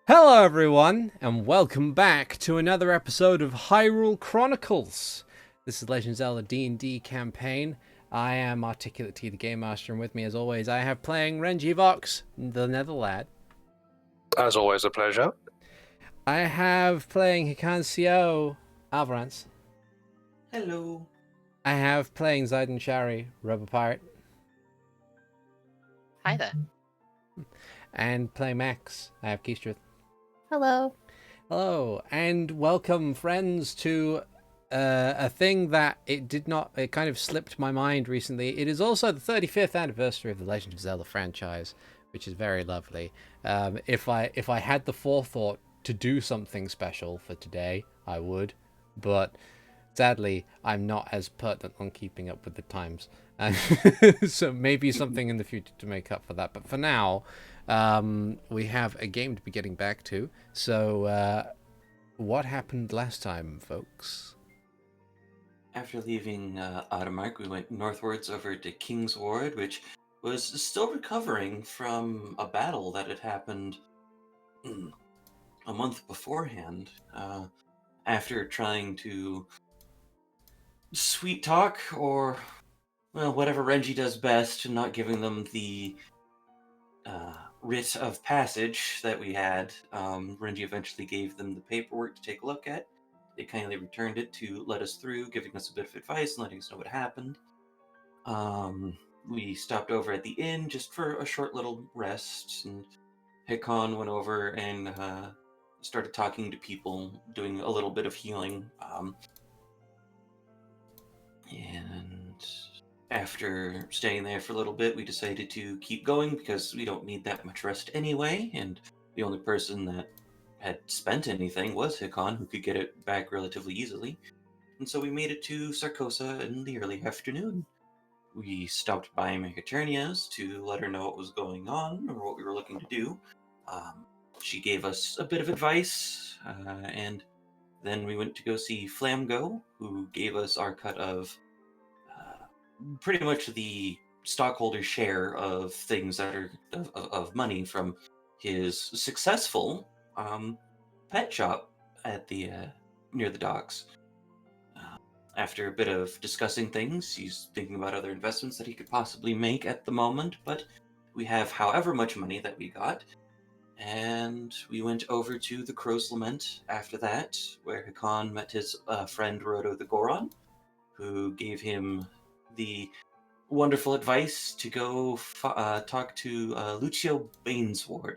Hello everyone, and welcome back to another episode of Hyrule Chronicles. This is Legend of Zelda D&D campaign. I am ArticulateT, the Game Master, and with me as always I have playing Renji Vox, the Nether Lad. As always, a pleasure. I have playing Hikan Sio, Avrdal. Hello. I have playing Zayden Shari, Robo Pirate. Hi there. And playing Max, I have Keistruth. Hello. Hello, and welcome, friends, to a thing that it kind of slipped my mind recently. It is also the 35th anniversary of the Legend of Zelda franchise, which is very lovely. If I had the forethought to do something special for today, I would, but sadly, I'm not as pertinent on keeping up with the times. So maybe something in the future to make up for that. But for now, we have a game to be getting back to. So, what happened last time, folks? After leaving Audemars, we went northwards over to King's Ward, which was still recovering from a battle that had happened a month beforehand. After trying to sweet talk, or well, whatever Renji does best, and not giving them the writ of passage that we had, Renji eventually gave them the paperwork to take a look at. They kindly returned it to let us through, giving us a bit of advice and letting us know what happened. We stopped over at the inn just for a short little rest, and Hikan went over and started talking to people, doing a little bit of healing. And after staying there for a little bit, we decided to keep going because we don't need that much rest anyway, and the only person that had spent anything was Hikan, who could get it back relatively easily. And so we made it to Sarkosa in the early afternoon. We stopped by Megaternia's to let her know what was going on, or what we were looking to do. She gave us a bit of advice, and then we went to go see Flamgo, who gave us our cut of pretty much the stockholder share of things that are of money from his successful pet shop at the near the docks. After a bit of discussing things, he's thinking about other investments that he could possibly make at the moment, but we have however much money that we got, and we went over to the Crow's Lament after that, where Hikan met his friend Rodo the Goron, who gave him the wonderful advice to go talk to Lucio Bainsward,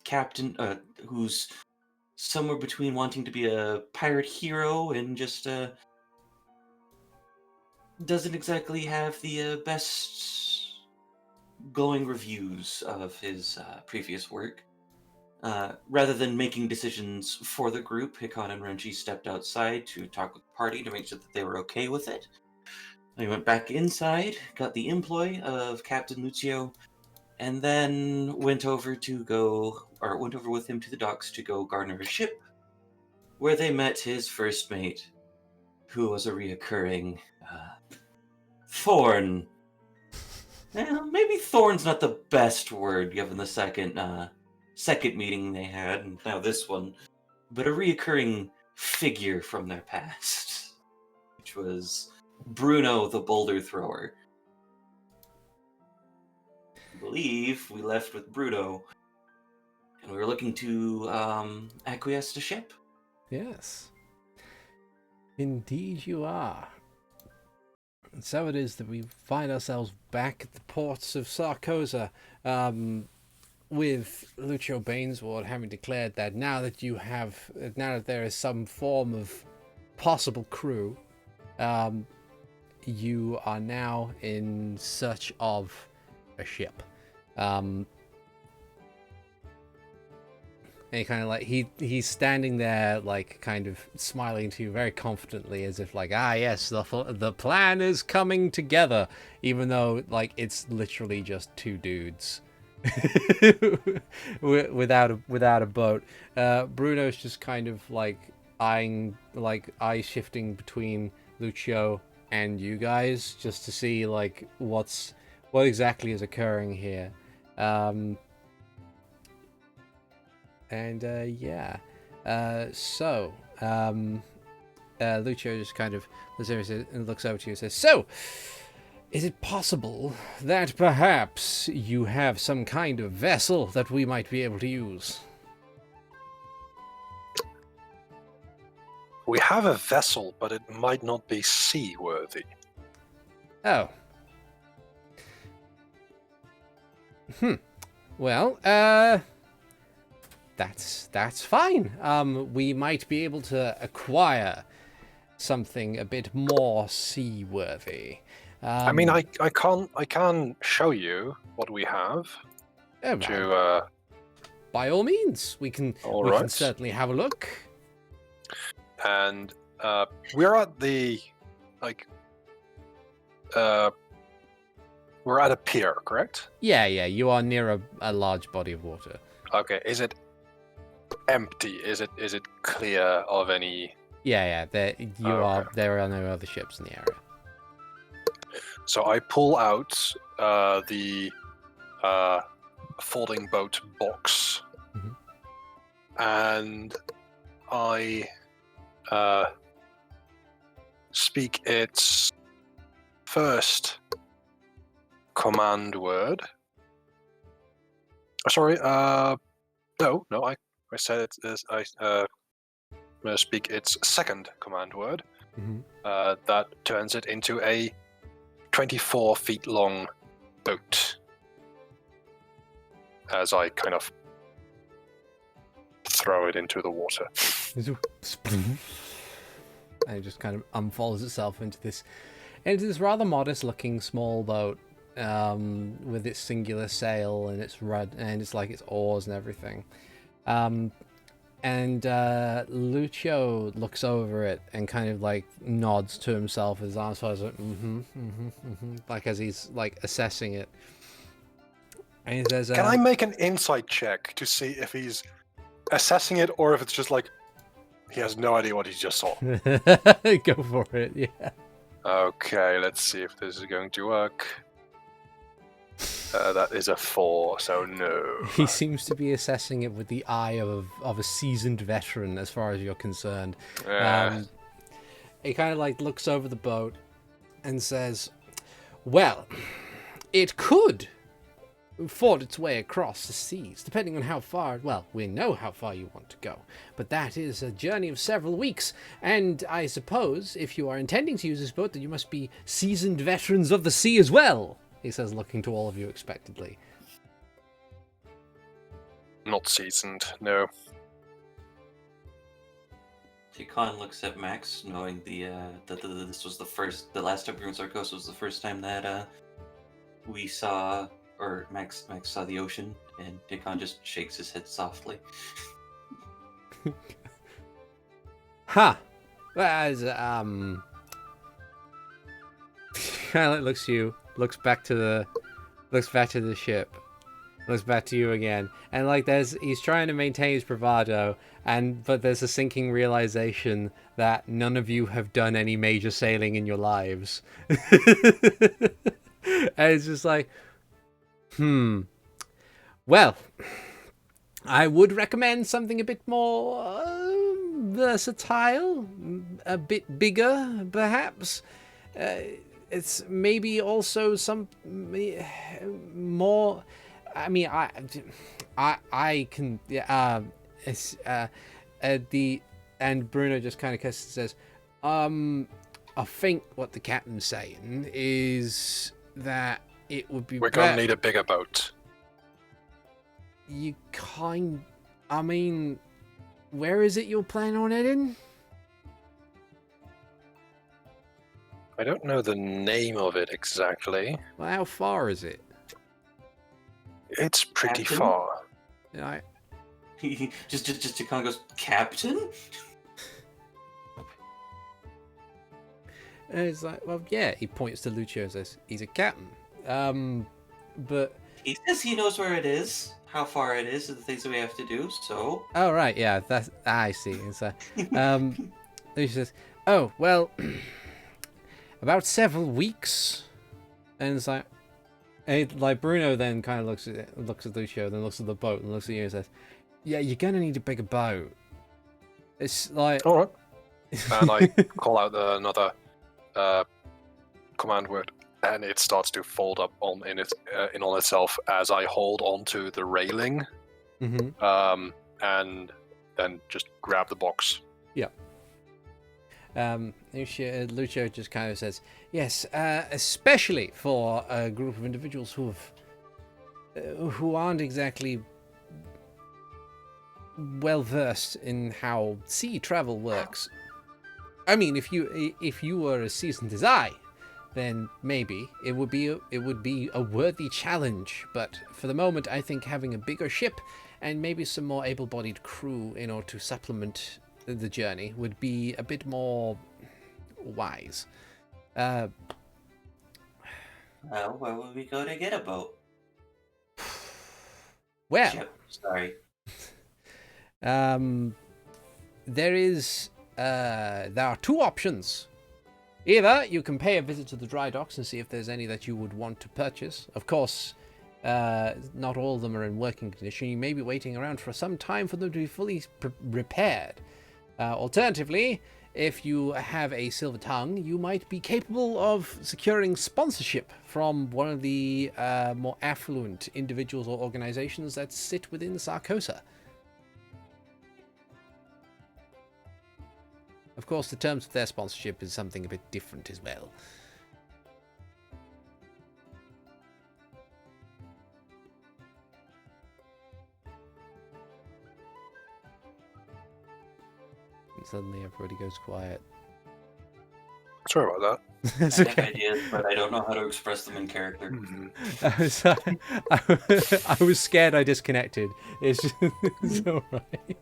captain, who's somewhere between wanting to be a pirate hero and just doesn't exactly have the best glowing reviews of his previous work. Rather than making decisions for the group, Hikan and Renji stepped outside to talk with the party to make sure that they were okay with it. We went back inside, got the employ of Captain Lucio, and then went over with him to the docks to go garner a ship, where they met his first mate, who was a reoccurring Thorn. Well, maybe Thorn's not the best word given the second meeting they had, and now this one, but a reoccurring figure from their past, which was Bruno the boulder thrower. I believe we left with Bruno, and we were looking to acquiesce the ship. Yes. Indeed you are. And so it is that we find ourselves back at the ports of Sarkosa, with Lucio Bainsward having declared that now that there is some form of possible crew, you are now in search of a ship. And he kind of he's standing there, like, kind of smiling to you very confidently, as if like, yes, the plan is coming together, even though like it's literally just two dudes without a boat. Bruno's just kind of like eye shifting between Lucio and you guys just to see like what exactly is occurring here. And Lucio just kind of looks over to you and says, "So, is it possible that perhaps you have some kind of vessel that we might be able to use?" We have a vessel, but it might not be seaworthy. Oh. Well, that's fine. We might be able to acquire something a bit more seaworthy. I mean, I can show you what we have. By all means, we can certainly have a look. And we're at the we're at a pier, correct? Yeah, you are near a large body of water. Okay, is it empty? Is it clear of any? Yeah. There are no other ships in the area. So I pull out the folding boat box, and I speak its first command word. Sorry, no, I said it as I'm going to speak its second command word. That turns it into a 24 feet long boat. As I kind of throw it into the water. And it just kind of unfolds itself into this rather modest looking small boat, with its singular sail and its rud and its oars and everything. And Lucio looks over it and kind of nods to himself, his arms folded, as he's assessing it. And he says, "Can I make an insight check to see if he's assessing it or if it's just he has no idea what he just saw?" Go for it, yeah. Okay, let's see if this is going to work. That is a 4, so no. He seems to be assessing it with the eye of a seasoned veteran, as far as you're concerned. He kind of looks over the boat and says, "Well, it could ford its way across the seas, depending on how far. Well, we know how far you want to go, but that is a journey of several weeks. And I suppose if you are intending to use this boat, then you must be seasoned veterans of the sea as well," he says, looking to all of you expectantly. Not seasoned, no. Hikan looks at Max, knowing that this was the last time we were in Sarkos was the first time that we saw, or Max saw the ocean, and Hikan just shakes his head softly. As kind of looks to you, looks back to the ship, looks back to you again, and he's trying to maintain his bravado, but there's a sinking realization that none of you have done any major sailing in your lives. And it's just well, I would recommend something a bit more versatile, a bit bigger, perhaps. It's maybe also some more. I mean, I can. And Bruno just kind of kisses and says, "I think what the captain's saying is that it would be. We're gonna need a bigger boat." I mean, where is it you're planning on heading? I don't know the name of it exactly. Well, how far is it? It's pretty Captain? far. Yeah, He just Hikan goes, "Captain?" and it's well, yeah. He points to Lucio and says, "He's a captain." But He says he knows where it is, how far it is, and the things that we have to do. So. oh right, yeah. I see. It's Lucio says, "Oh well." About several weeks, and it's Bruno then kind of looks at Lucio, then looks at the boat, and looks at you and says, Yeah, you're gonna need a bigger boat. It's like... All right. And I call out another command word, and it starts to fold up in on itself as I hold onto the railing, Mm-hmm. and then just grab the box. Yeah. Lucio just kind of says, yes, especially for a group of individuals who aren't exactly well versed in how sea travel works. I mean, if you were as seasoned as I, then maybe it would be a worthy challenge. But for the moment, I think having a bigger ship and maybe some more able-bodied crew in order to supplement the journey would be a bit more wise. Well, where would we go to get a boat? Well, Ship, sorry. There are two options. Either you can pay a visit to the dry docks and see if there's any that you would want to purchase. Of course, not all of them are in working condition. You may be waiting around for some time for them to be fully repaired. Alternatively, if you have a silver tongue, you might be capable of securing sponsorship from one of the more affluent individuals or organizations that sit within Sarkosa. Of course, the terms of their sponsorship is something a bit different as well. And suddenly everybody goes quiet. Sorry about that. That's I okay. have ideas, but I don't know how to express them in character. I was scared I disconnected. It's alright.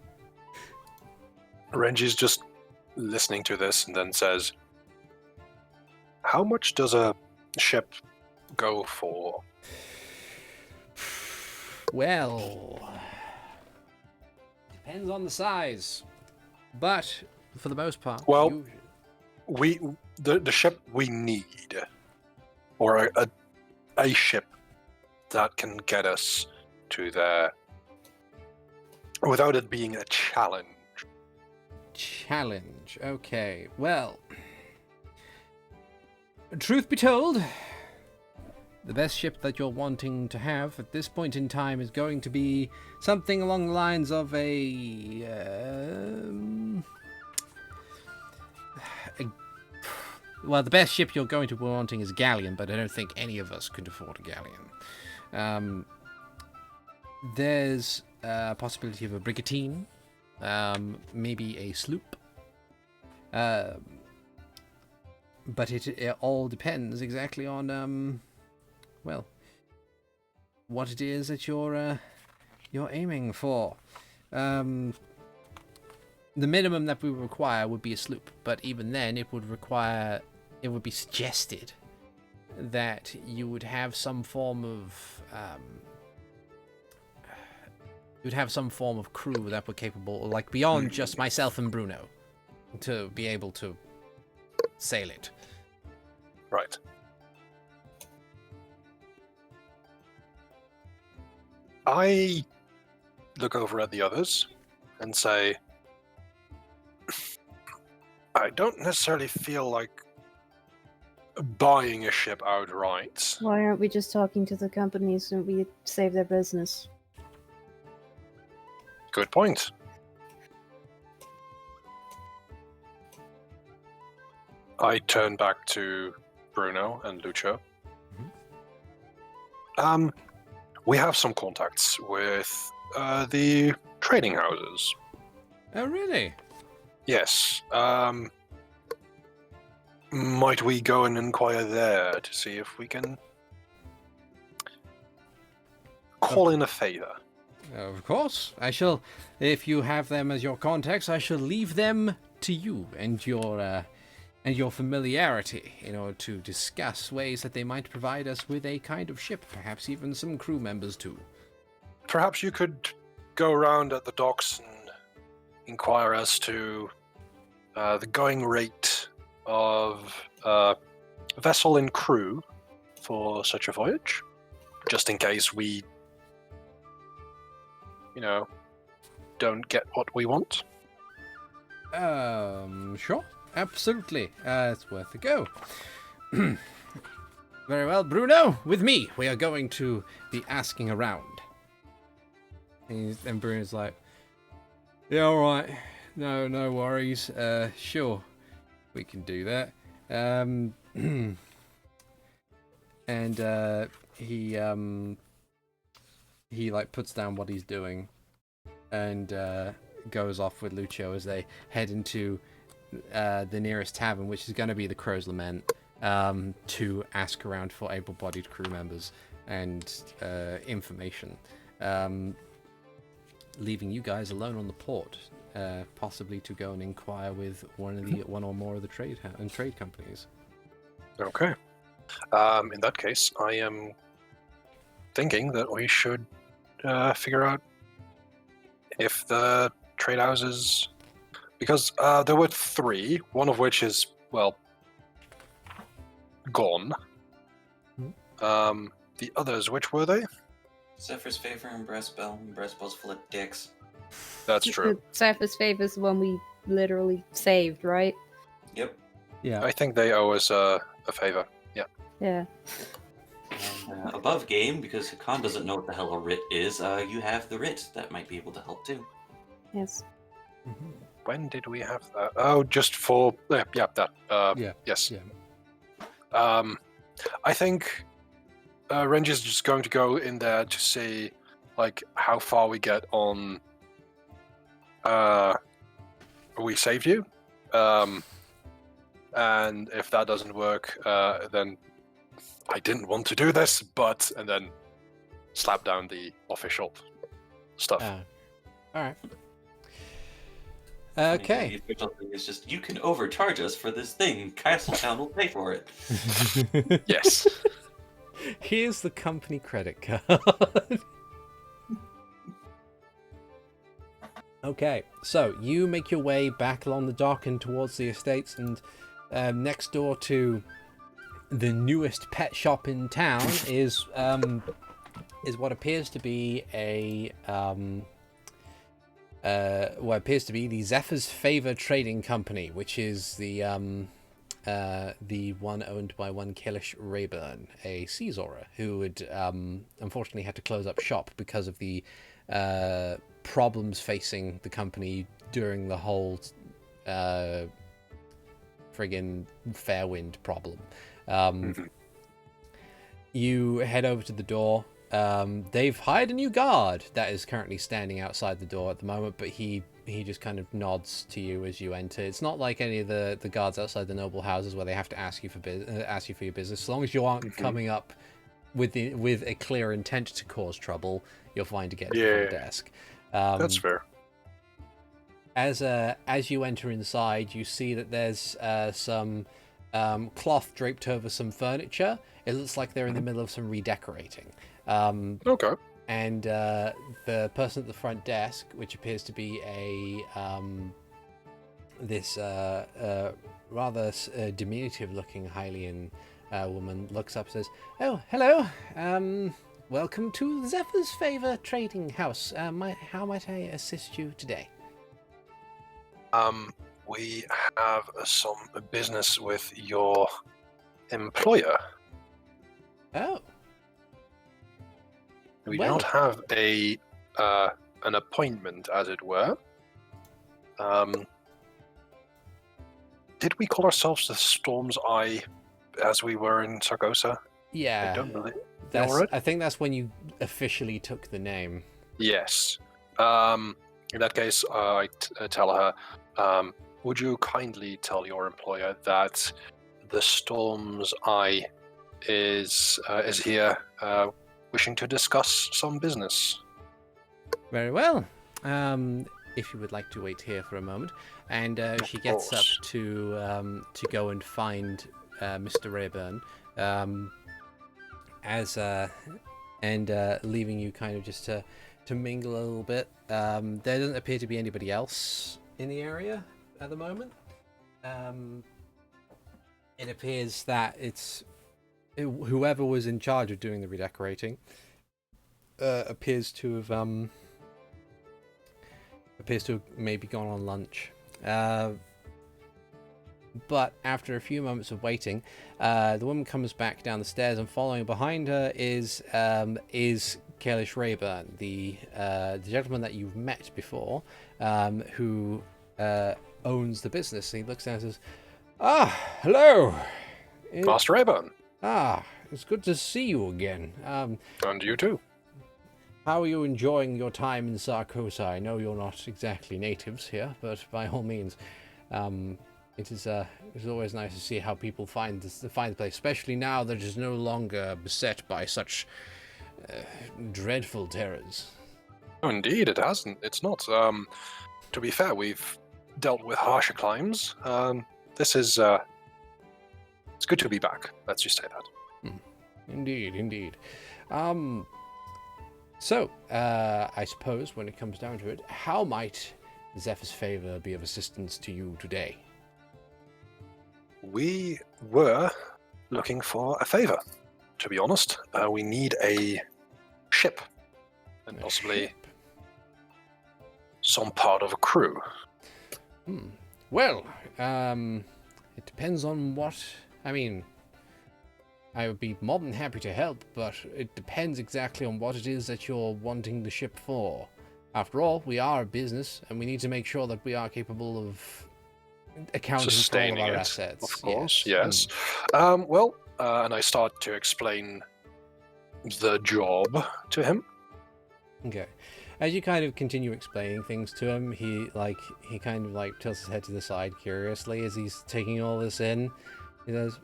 Renji's just listening to this and then says, how much does a ship go for? Well, depends on the size. But for the most part, Well, the ship we need, or a ship that can get us to there without it being a challenge. Challenge. Okay. Well, truth be told, the best ship that you're wanting to have at this point in time is going to be something along the lines of well, the best ship you're going to be wanting is a galleon, but I don't think any of us could afford a galleon. There's a possibility of a brigantine, maybe a sloop. But it all depends exactly on well, what it is that you're aiming for. The minimum that we require would be a sloop, but even then it would be suggested that you would have some form of crew that were capable, like beyond just myself and Bruno, to be able to sail it. Right. I look over at the others and say, I don't necessarily feel like buying a ship outright. Why aren't we just talking to the companies and we save their business? Good point. I turn back to Bruno and Lucio. We have some contacts with the trading houses. Oh, really? Yes. Might we go and inquire there to see if we can call in a favor? Of course. I shall, if you have them as your contacts, I shall leave them to you and your familiarity in order to discuss ways that they might provide us with a kind of ship, perhaps even some crew members too. Perhaps you could go around at the docks and inquire as to the going rate of vessel and crew for such a voyage, just in case we, don't get what we want? Sure. Absolutely. It's worth a go. Very well, Bruno, with me, we are going to be asking around. And Bruno's like, yeah, all right. No worries. Sure, we can do that. And he like puts down what he's doing and goes off with Lucio as they head into the nearest tavern, which is going to be the Crow's Lament, to ask around for able-bodied crew members and information, leaving you guys alone on the port, possibly to go and inquire with one or more of the trade companies. Okay. In that case, I am thinking that we should figure out if the trade houses, because there were 3, one of which is, well, gone. The others, which were they? Zephyrs Favor and Breastbell. Breastbell's full of dicks. That's true. The Surface Favor is the one we literally saved, right? Yep. Yeah. I think they owe us a favor. Yeah. Yeah. And above game, because Hikan doesn't know what the hell a writ is, you have the writ that might be able to help too. Yes. Mm-hmm. When did we have that? Oh, just for that. Yeah. Yes. Yeah. I think Renji's just going to go in there to see, like, how far we get on. We saved you, and if that doesn't work, then I didn't want to do this, and then slap down the official stuff. All right. Okay. The official thing is just, you can overcharge us for this thing. Castletown will pay for it. Yes. Here's the company credit card. Okay, so you make your way back along the dock and towards the estates, and next door to the newest pet shop in town is what appears to be the Zephyrs Favor Trading Company, which is the one owned by one Kalish Rayburn, a Caesora, who had unfortunately had to close up shop because of the problems facing the company during the whole friggin' Fairwind problem. You head over to the door. They've hired a new guard that is currently standing outside the door at the moment, but he just kind of nods to you as you enter. It's not like any of the guards outside the noble houses where they have to ask you for your business. As long as you aren't coming up with a clear intent to cause trouble, you're fine to get to the front desk. That's fair. As you enter inside, you see that there's some cloth draped over some furniture. It looks like they're in the middle of some redecorating. Okay. And the person at the front desk, which appears to be this rather diminutive-looking Hylian woman, looks up and says, "Oh, hello. Welcome to the Zephyrs Favor Trading House. How might I assist you today?" We have some business with your employer. Oh. We Well- don't have an appointment, as it were. Did we call ourselves the Storm's Eye as we were in Sargosa? Yeah. I don't believe. I think that's when you officially took the name. Yes. In that case, I tell her, would you kindly tell your employer that the Storm's Eye is here, wishing to discuss some business? Very well. If you would like to wait here for a moment, and she gets up to go and find Mr. Rayburn, leaving you kind of just to mingle a little bit. There doesn't appear to be anybody else in the area at the moment. It appears that it's whoever was in charge of doing the redecorating appears to have appears to have maybe gone on lunch. But after a few moments of waiting, the woman comes back down the stairs, and following behind her is Kalish Rayburn, the gentleman that you've met before, who owns the business. And he looks down and says, "Ah, hello, Master Rayburn. It's good to see you again. And you too. How are you enjoying your time in Sarkosa? I know you're not exactly natives here, but by all means, it's always nice to see how people find the place, especially now that it is no longer beset by such dreadful terrors." Oh, indeed, it hasn't. It's not. To be fair, we've dealt with harsher climes. This is. It's good to be back. Let's just say that. Indeed. So, I suppose when it comes down to it, how might Zephyr's favor be of assistance to you today? We were looking for a favor, to be honest. We need a ship, and possibly some part of a crew. Well, it depends on what... I mean, I would be more than happy to help, but it depends exactly on what it is that you're wanting the ship for. After all, we are a business, and we need to make sure that we are capable of accounting for all of our assets. Of course, yes. And I start to explain the job to him. Okay. As you kind of continue explaining things to him, he kind of tilts his head to the side curiously as he's taking all this in. He says,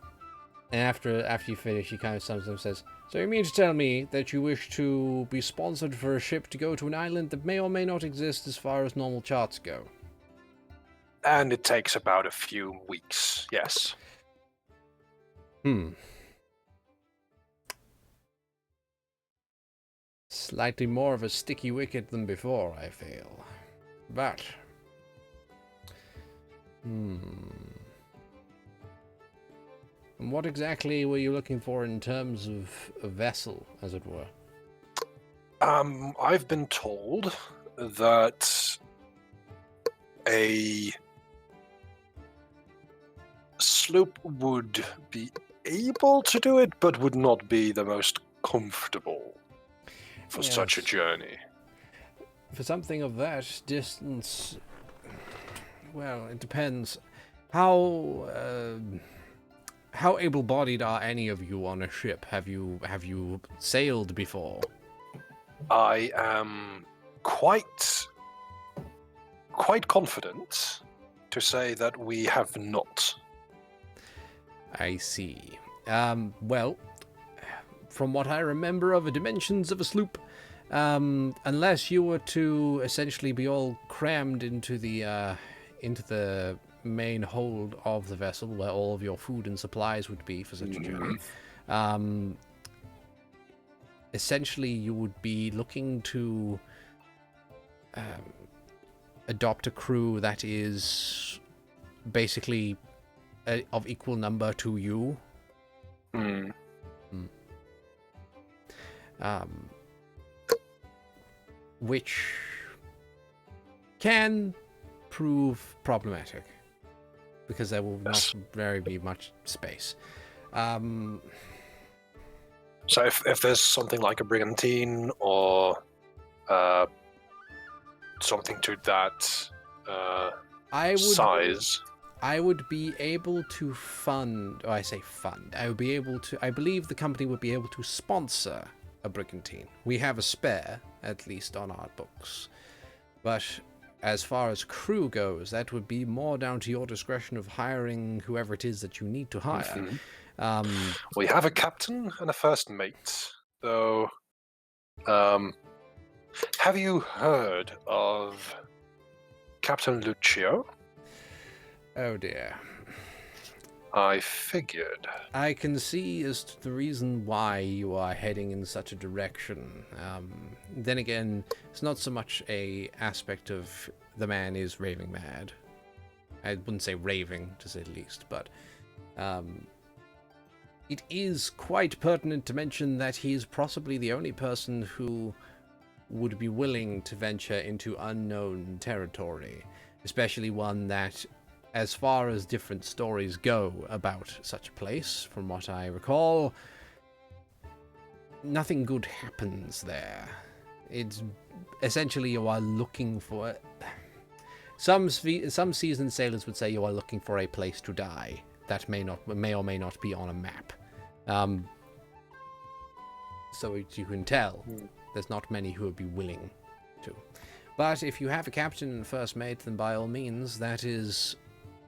and after you finish, he kind of sums up and says, "So you mean to tell me that you wish to be sponsored for a ship to go to an island that may or may not exist as far as normal charts go?" And it takes about a few weeks, yes. Slightly more of a sticky wicket than before, I feel. But... And what exactly were you looking for in terms of a vessel, as it were? I've been told that a sloop would be able to do it, but would not be the most comfortable for such a journey. For something of that distance, well, it depends. How able-bodied are any of you on a ship? Have you sailed before? I am quite confident to say that we have not. I see. Well, from what I remember of the dimensions of a sloop, unless you were to essentially be all crammed into the main hold of the vessel, where all of your food and supplies would be for such a journey, essentially you would be looking to adopt a crew that is basically of equal number to you. Which can prove problematic because there will not very be much space. So if there's something like a brigantine or something to that size, I would be able to fund. I say fund. I believe the company would be able to sponsor a brigantine. We have a spare, at least on our books. But as far as crew goes, that would be more down to your discretion of hiring whoever it is that you need to hire. We have a captain and a first mate, though. Have you heard of Captain Lucio? Oh dear. I figured. I can see as to the reason why you are heading in such a direction. Then again, it's not so much a aspect of the man is raving mad. I wouldn't say raving, to say the least, but it is quite pertinent to mention that he is possibly the only person who would be willing to venture into unknown territory, especially one that, as far as different stories go about such a place, from what I recall, nothing good happens there. It's essentially you are looking for... Some seasoned sailors would say you are looking for a place to die that may or may not be on a map. So as you can tell, there's not many who would be willing to. But if you have a captain and first mate, then by all means, that is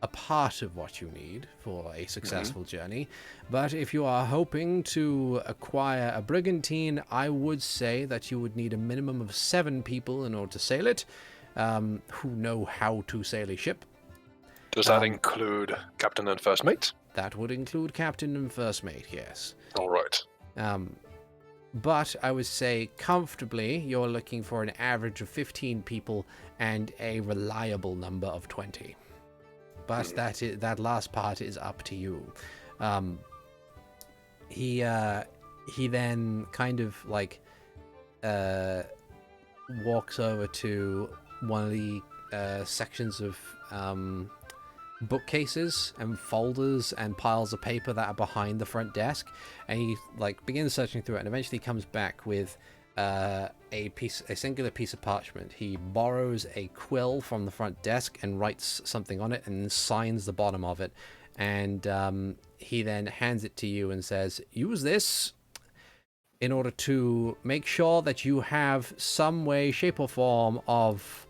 a part of what you need for a successful journey. But if you are hoping to acquire a brigantine, I would say that you would need a minimum of 7 people in order to sail it, who know how to sail a ship. Does that include captain and first mate? That would include captain and first mate, yes. All right. But I would say comfortably you're looking for an average of 15 people and a reliable number of 20. But that last part is up to you. He then kind of like walks over to one of the sections of bookcases and folders and piles of paper that are behind the front desk, and he like begins searching through it, and eventually comes back with a singular piece of parchment. He borrows a quill from the front desk and writes something on it and signs the bottom of it, and he then hands it to you and says, use this in order to make sure that you have some way, shape or form of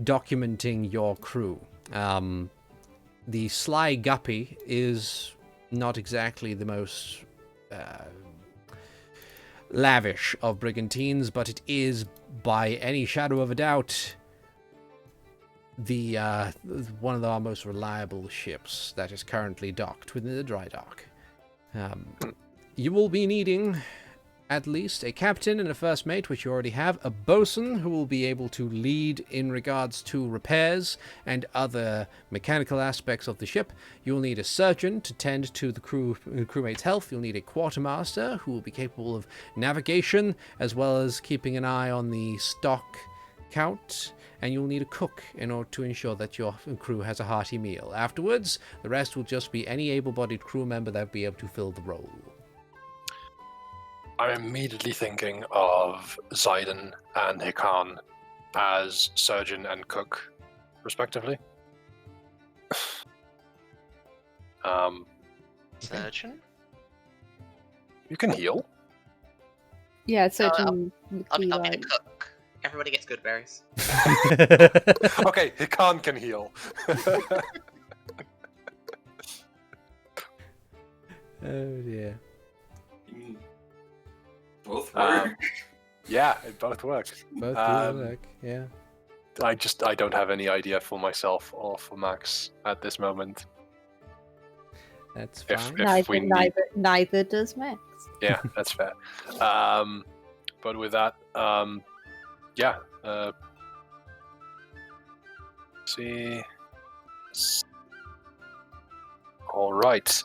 documenting your crew. The Sly Guppy is not exactly the most lavish of brigantines, but it is, by any shadow of a doubt, the one of our most reliable ships that is currently docked within the dry dock. You will be needing at least a captain and a first mate, which you already have, a bosun who will be able to lead in regards to repairs and other mechanical aspects of the ship. You'll need a surgeon to tend to the crewmate's health. You'll need a quartermaster who will be capable of navigation as well as keeping an eye on the stock count, and you'll need a cook in order to ensure that your crew has a hearty meal. Afterwards, the rest will just be any able-bodied crew member that will be able to fill the role. I'm immediately thinking of Zayden and Hikan as surgeon and cook, respectively. Surgeon? You can heal. Yeah, surgeon would I'll be be the like... cook. Everybody gets good berries. Okay, Hikan can heal. Oh dear. Both work. Yeah, it both works. Both do work, yeah. I don't have any idea for myself or for Max at this moment. That's fine. Neither does Max. Yeah, that's fair. But with that, yeah. See. All right.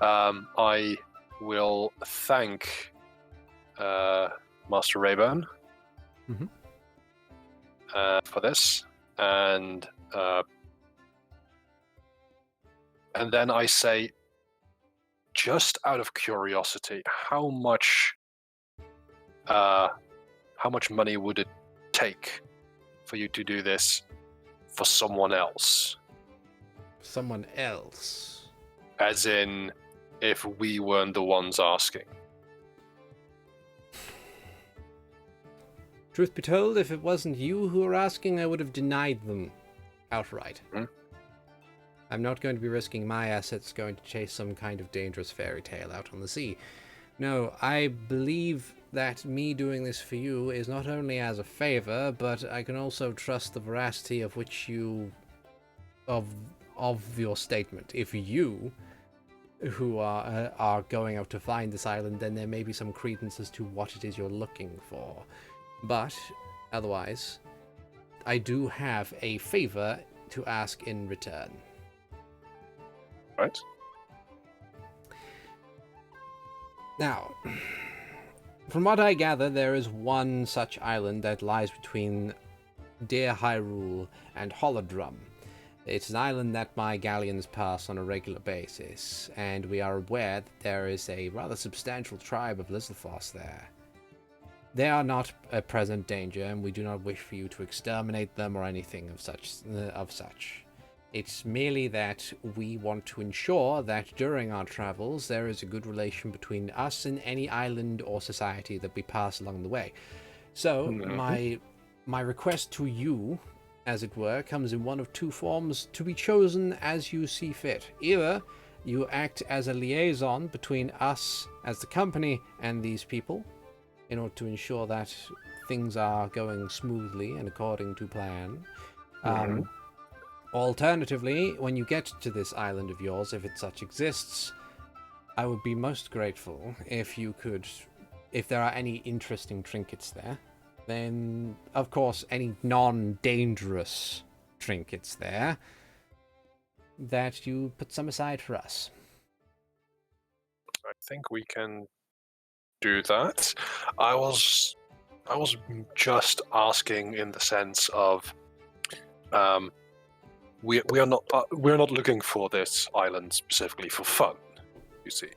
I will thank Master Rayburn for this, and then I say, just out of curiosity, how much money would it take for you to do this for someone else? Someone else? As in, if we weren't the ones asking. Truth be told, if it wasn't you who were asking, I would have denied them outright. I'm not going to be risking my assets going to chase some kind of dangerous fairy tale out on the sea. No, I believe that me doing this for you is not only as a favor, but I can also trust the veracity of which you... of your statement. If you who are going out to find this island, then there may be some credence as to what it is you're looking for. But otherwise, I do have a favor to ask in return. Right. Now, From what I gather, there is one such island that lies between Dear Hyrule and Holodrum. It's an island that my galleons pass on a regular basis, and we are aware that there is a rather substantial tribe of Lizalfoss there. They are not a present danger, and we do not wish for you to exterminate them or anything of such. It's merely that we want to ensure that during our travels there is a good relation between us and any island or society that we pass along the way. So my request to you, as it were, comes in one of two forms to be chosen as you see fit. Either you act as a liaison between us as the company and these people in order to ensure that things are going smoothly and according to plan. Alternatively, when you get to this island of yours, if it such exists, I would be most grateful if you could, if there are any interesting trinkets there, then, of course, any non-dangerous trinkets there, that you put some aside for us. I think we can do that. I was just asking in the sense of, we are not looking for this island specifically for fun. You see,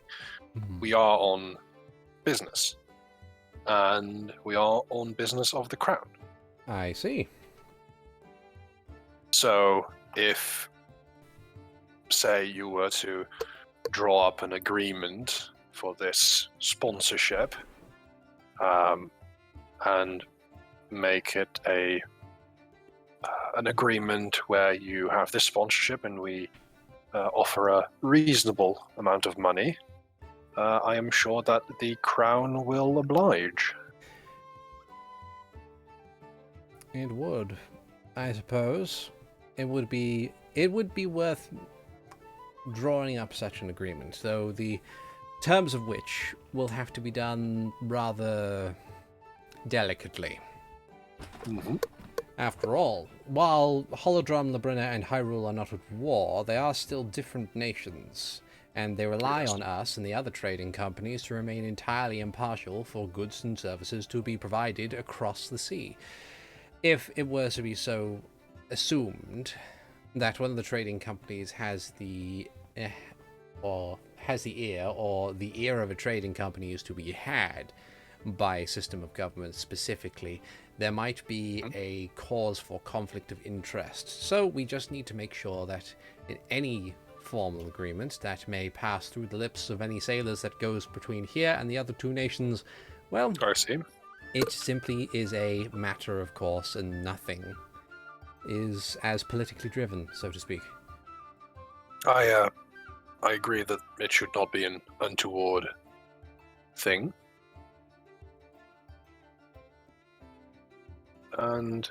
we are on business, and we are on business of the crown. I see. So, if, say, you were to draw up an agreement for this sponsorship, and make it an agreement where you have this sponsorship and we offer a reasonable amount of money, I am sure that the crown will oblige. It would, I suppose. It would be worth drawing up such an agreement, though the terms of which will have to be done rather delicately. After all, while Holodrum, Labrina, and Hyrule are not at war, they are still different nations, and they rely on us and the other trading companies to remain entirely impartial for goods and services to be provided across the sea. If it were to be so assumed that one of the trading companies has the ear, or the ear of a trading company is to be had by a system of government specifically, there might be a cause for conflict of interest. So we just need to make sure that in any formal agreement that may pass through the lips of any sailors that goes between here and the other two nations, well, I see. it simply is a matter of course, and nothing is as politically driven, so to speak. I agree that it should not be an untoward thing. And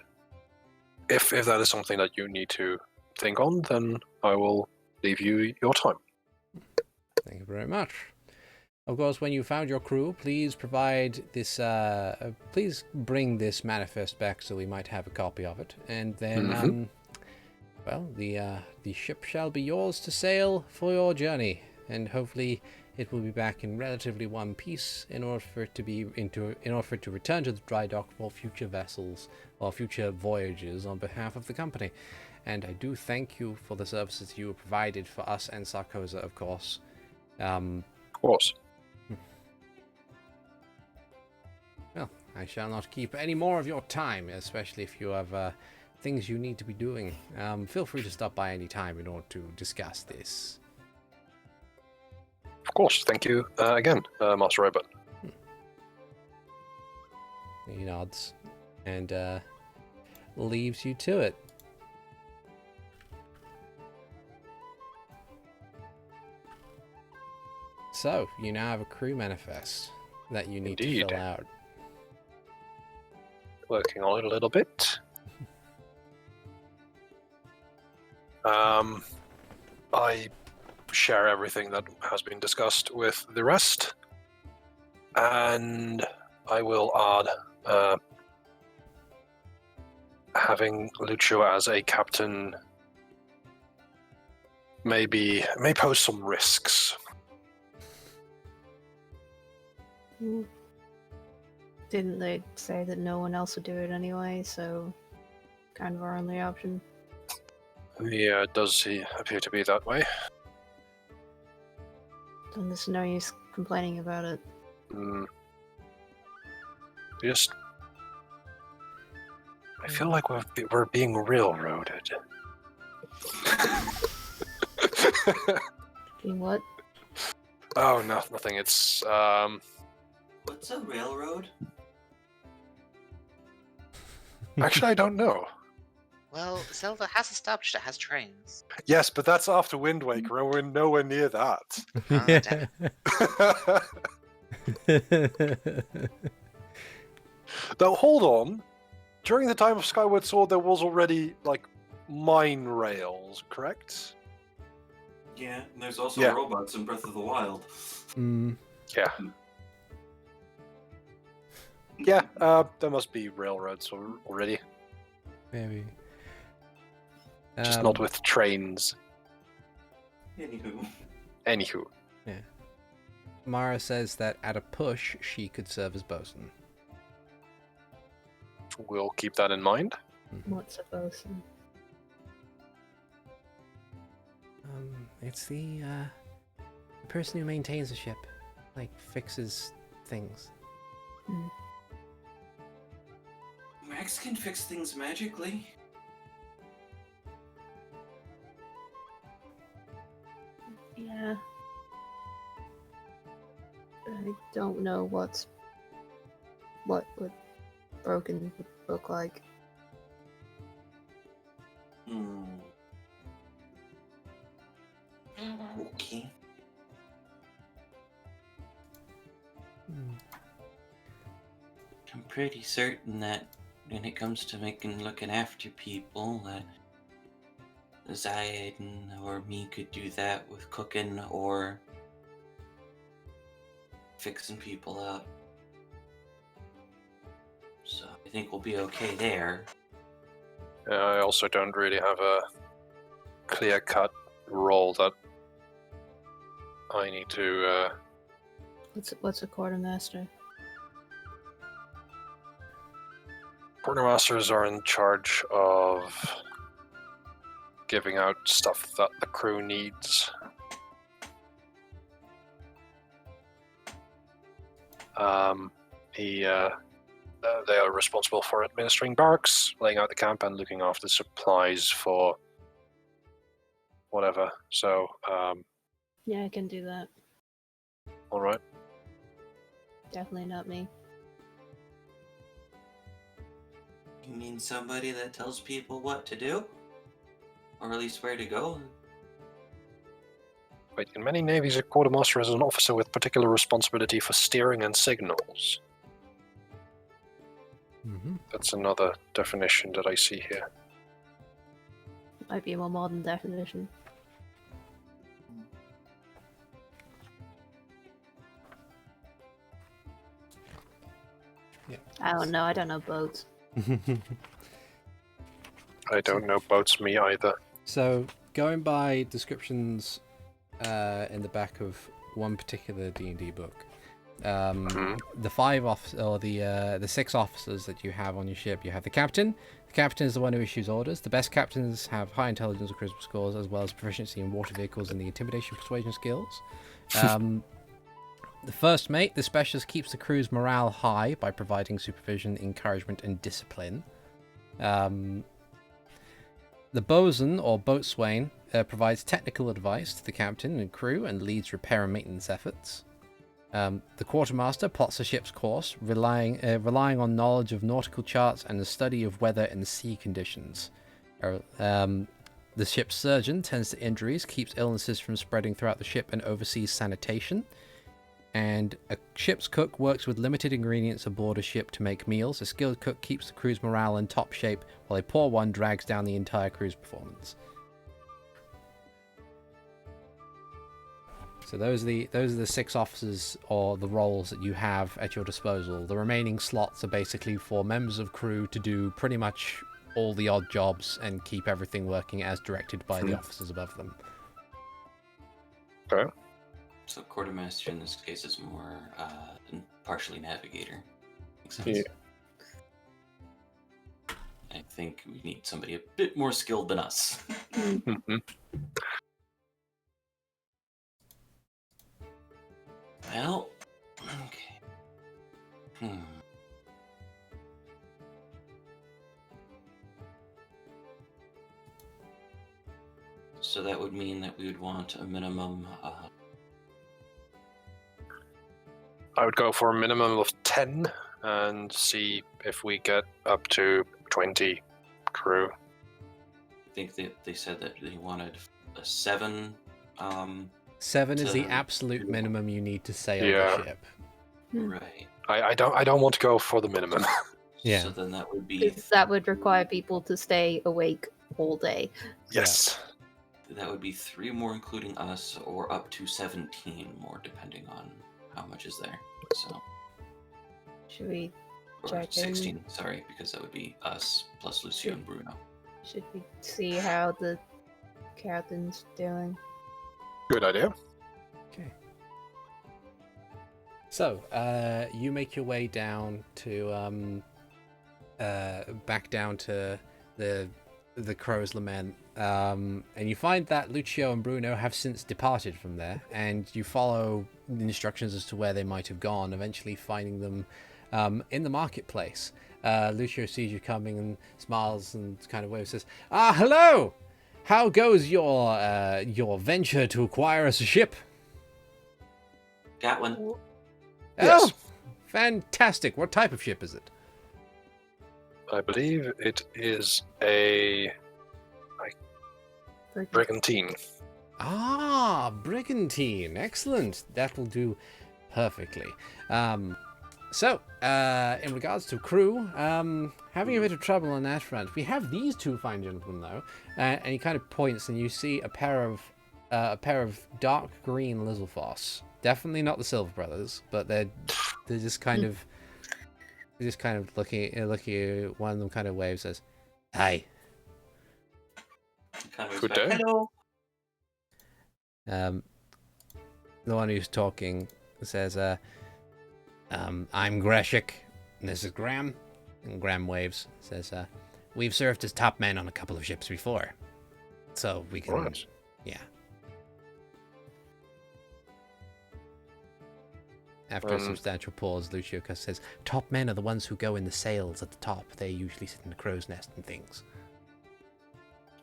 if that is something that you need to think on, then I will leave you your time. Thank you very much. Of course, when you found your crew, please provide this, please bring this manifest back so we might have a copy of it. And then, well, the ship shall be yours to sail for your journey. And hopefully it will be back in relatively one piece in order for it to return to the dry dock for future vessels or future voyages on behalf of the company. And I do thank you for the services you have provided for us and Sarkoza, of course. Of course. Well, I shall not keep any more of your time, especially if you have things you need to be doing. Feel free to stop by any time in order to discuss this. Of course. Thank you again, Master Robot. He nods and leaves you to it. So, you now have a crew manifest that you need to fill out. Working on it a little bit. I share everything that has been discussed with the rest, and I will add having Lucio as a captain may pose some risks. Didn't they say that no one else would do it anyway, so kind of our only option? Yeah, it does appear to be that way. Then there's no use complaining about it. Just, I feel like we're being railroaded. Being what? Oh, no, nothing. It's What's a railroad? actually I don't know. Well, Zelda has established it has trains. Yes, but that's after Wind Waker, and we're nowhere near that. Damn. Now, hold on. During the time of Skyward Sword, there was already, like, mine rails, correct? Yeah, and there's also Yeah. robots in Breath of the Wild. Yeah. Yeah, there must be railroads already. Maybe. Just not with trains. Anywho. Anywho. Mara says that at a push, she could serve as bosun. We'll keep that in mind. What's a bosun? It's the person who maintains the ship, like fixes things. Max can fix things magically. Yeah. I don't know what would broken would look like. Okay. I'm pretty certain that when it comes to looking after people, that Zayden or me could do that with cooking or fixing people up. So I think we'll be okay there. I also don't really have a clear-cut role that I need to... What's a quartermaster? Quartermasters are in charge of giving out stuff that the crew needs. They are responsible for administering barracks, laying out the camp, and looking after supplies for whatever. So, Yeah, I can do that. all right. Definitely not me. You mean somebody that tells people what to do? Or at least where to go? Wait, in many navies, a quartermaster is an officer with particular responsibility for steering and signals. That's another definition that I see here. Might be a more modern definition. Yeah. I don't know. I don't know boats. I don't know boats, me either. So, going by descriptions in the back of one particular D&D book, the six officers that you have on your ship, you have the captain. The captain is the one who issues orders. The best captains have high intelligence or charisma scores, as well as proficiency in water vehicles and the intimidation persuasion skills. The first mate, the specialist, keeps the crew's morale high by providing supervision, encouragement, and discipline. The bosun, or boatswain, provides technical advice to the captain and crew and leads repair and maintenance efforts. The quartermaster plots the ship's course, relying on knowledge of nautical charts and the study of weather and sea conditions. The ship's surgeon tends to injuries, keeps illnesses from spreading throughout the ship, and oversees sanitation. And a ship's cook works with limited ingredients aboard a ship to make meals. A skilled cook keeps the crew's morale in top shape, while a poor one drags down the entire crew's performance. So those are the six officers, or the roles that you have at your disposal. The remaining slots are basically for members of crew to do pretty much all the odd jobs and keep everything working as directed by the officers above them. Okay. So quartermaster in this case is more partially navigator. Makes sense. Yeah. I think we need somebody a bit more skilled than us. Mhm. Well, okay. So that would mean that we would want a minimum. I would go for a minimum of 10 and see if we get up to 20 crew. I think that they said that they wanted a 7. 7 is the to- absolute minimum you need to sail Yeah. the ship. Right. I don't want to go for the minimum. Yeah. So then that would be Because that would require people to stay awake all day. Yes. 3 more, including us, or up to 17 more, depending on how much is there. So, Should we or check 16. Sorry, because that would be us plus Lucio and Bruno. should we see how the captain's doing? Good idea. Okay. So, you make your way down to back down to the Crow's Lament, and you find that Lucio and Bruno have since departed from there, and you follow the instructions as to where they might have gone, eventually finding them in the marketplace. Lucio sees you coming and smiles and kind of waves, says, "Ah, hello! How goes your venture to acquire us a ship?" Got one. Yes. Oh, fantastic! What type of ship is it? I believe it is a brigantine. Ah, brigantine. Excellent. That'll do perfectly. So, in regards to crew, having a bit of trouble on that front. We have these two fine gentlemen, though, and he kind of points, and you see a pair of dark green Lizalfoss. Definitely not the Silver Brothers, but they're just kind of looking at you. One of them kind of waves, says, "Hi." Kind of Good respect. day. Hello. The one who's talking says, "I'm Greshik, and this is Graham." And Graham waves, says, "We've served as top men on a couple of ships before, so we can, Right. yeah." After a substantial pause, Lucio says, "Top men are the ones who go in the sails at the top. They usually sit in the crow's nest and things."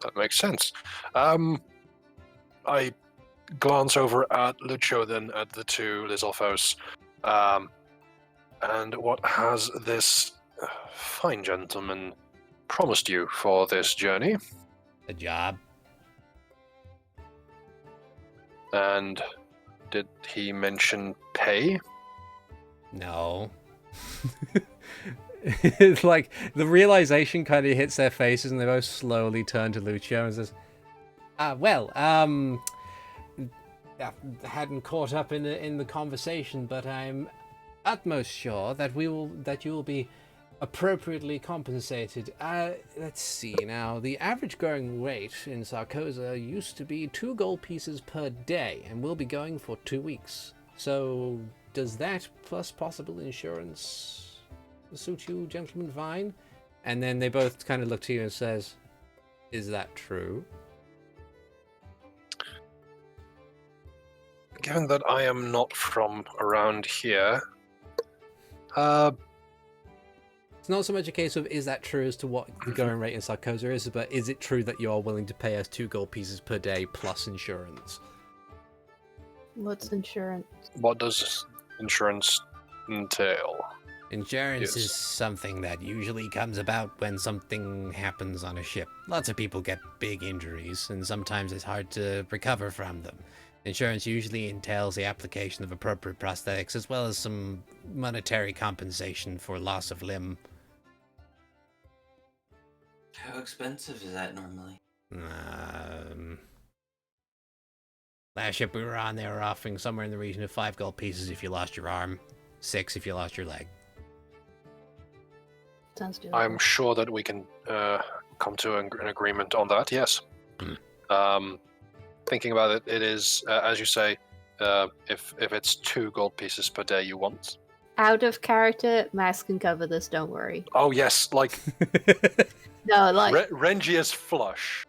That makes sense. I glance over at Lucio, then at the two Lizalfos. And what has this fine gentleman promised you for this journey? A job. And did he mention pay? No. It's like the realization kind of hits their faces, and they both slowly turn to Lucio and says, "Well, I hadn't caught up in the conversation, but I'm utmost sure that you will be appropriately compensated. Let's see now. The average going rate in Sarkoza used to be 2 gold pieces per day, and we'll be going for 2 weeks. So does that plus possible insurance suit you, gentlemen, fine?" And then they both kind of look to you and says, "Is that true?" Given that I am not from around here, It's not so much a case of is that true as to what the going rate in Sarkoza is, but is it true that you are willing to pay us 2 gold pieces per day plus insurance? What's insurance? what does insurance entail? Insurance Yes. is something that usually comes about when something happens on a ship. Lots of people get big injuries, and sometimes it's hard to recover from them. Insurance usually entails the application of appropriate prosthetics, as well as some monetary compensation for loss of limb. How expensive is that normally? Last ship we were on, they were offering somewhere in the region of 5 gold pieces if you lost your arm, 6 if you lost your leg. Sounds doable. I'm sure that we can come to an agreement on that, yes. Thinking about it, it is, as you say, if it's 2 gold pieces per day you want, Out of character, Max can cover this, don't worry. Oh yes, like No, like... Renji is flush.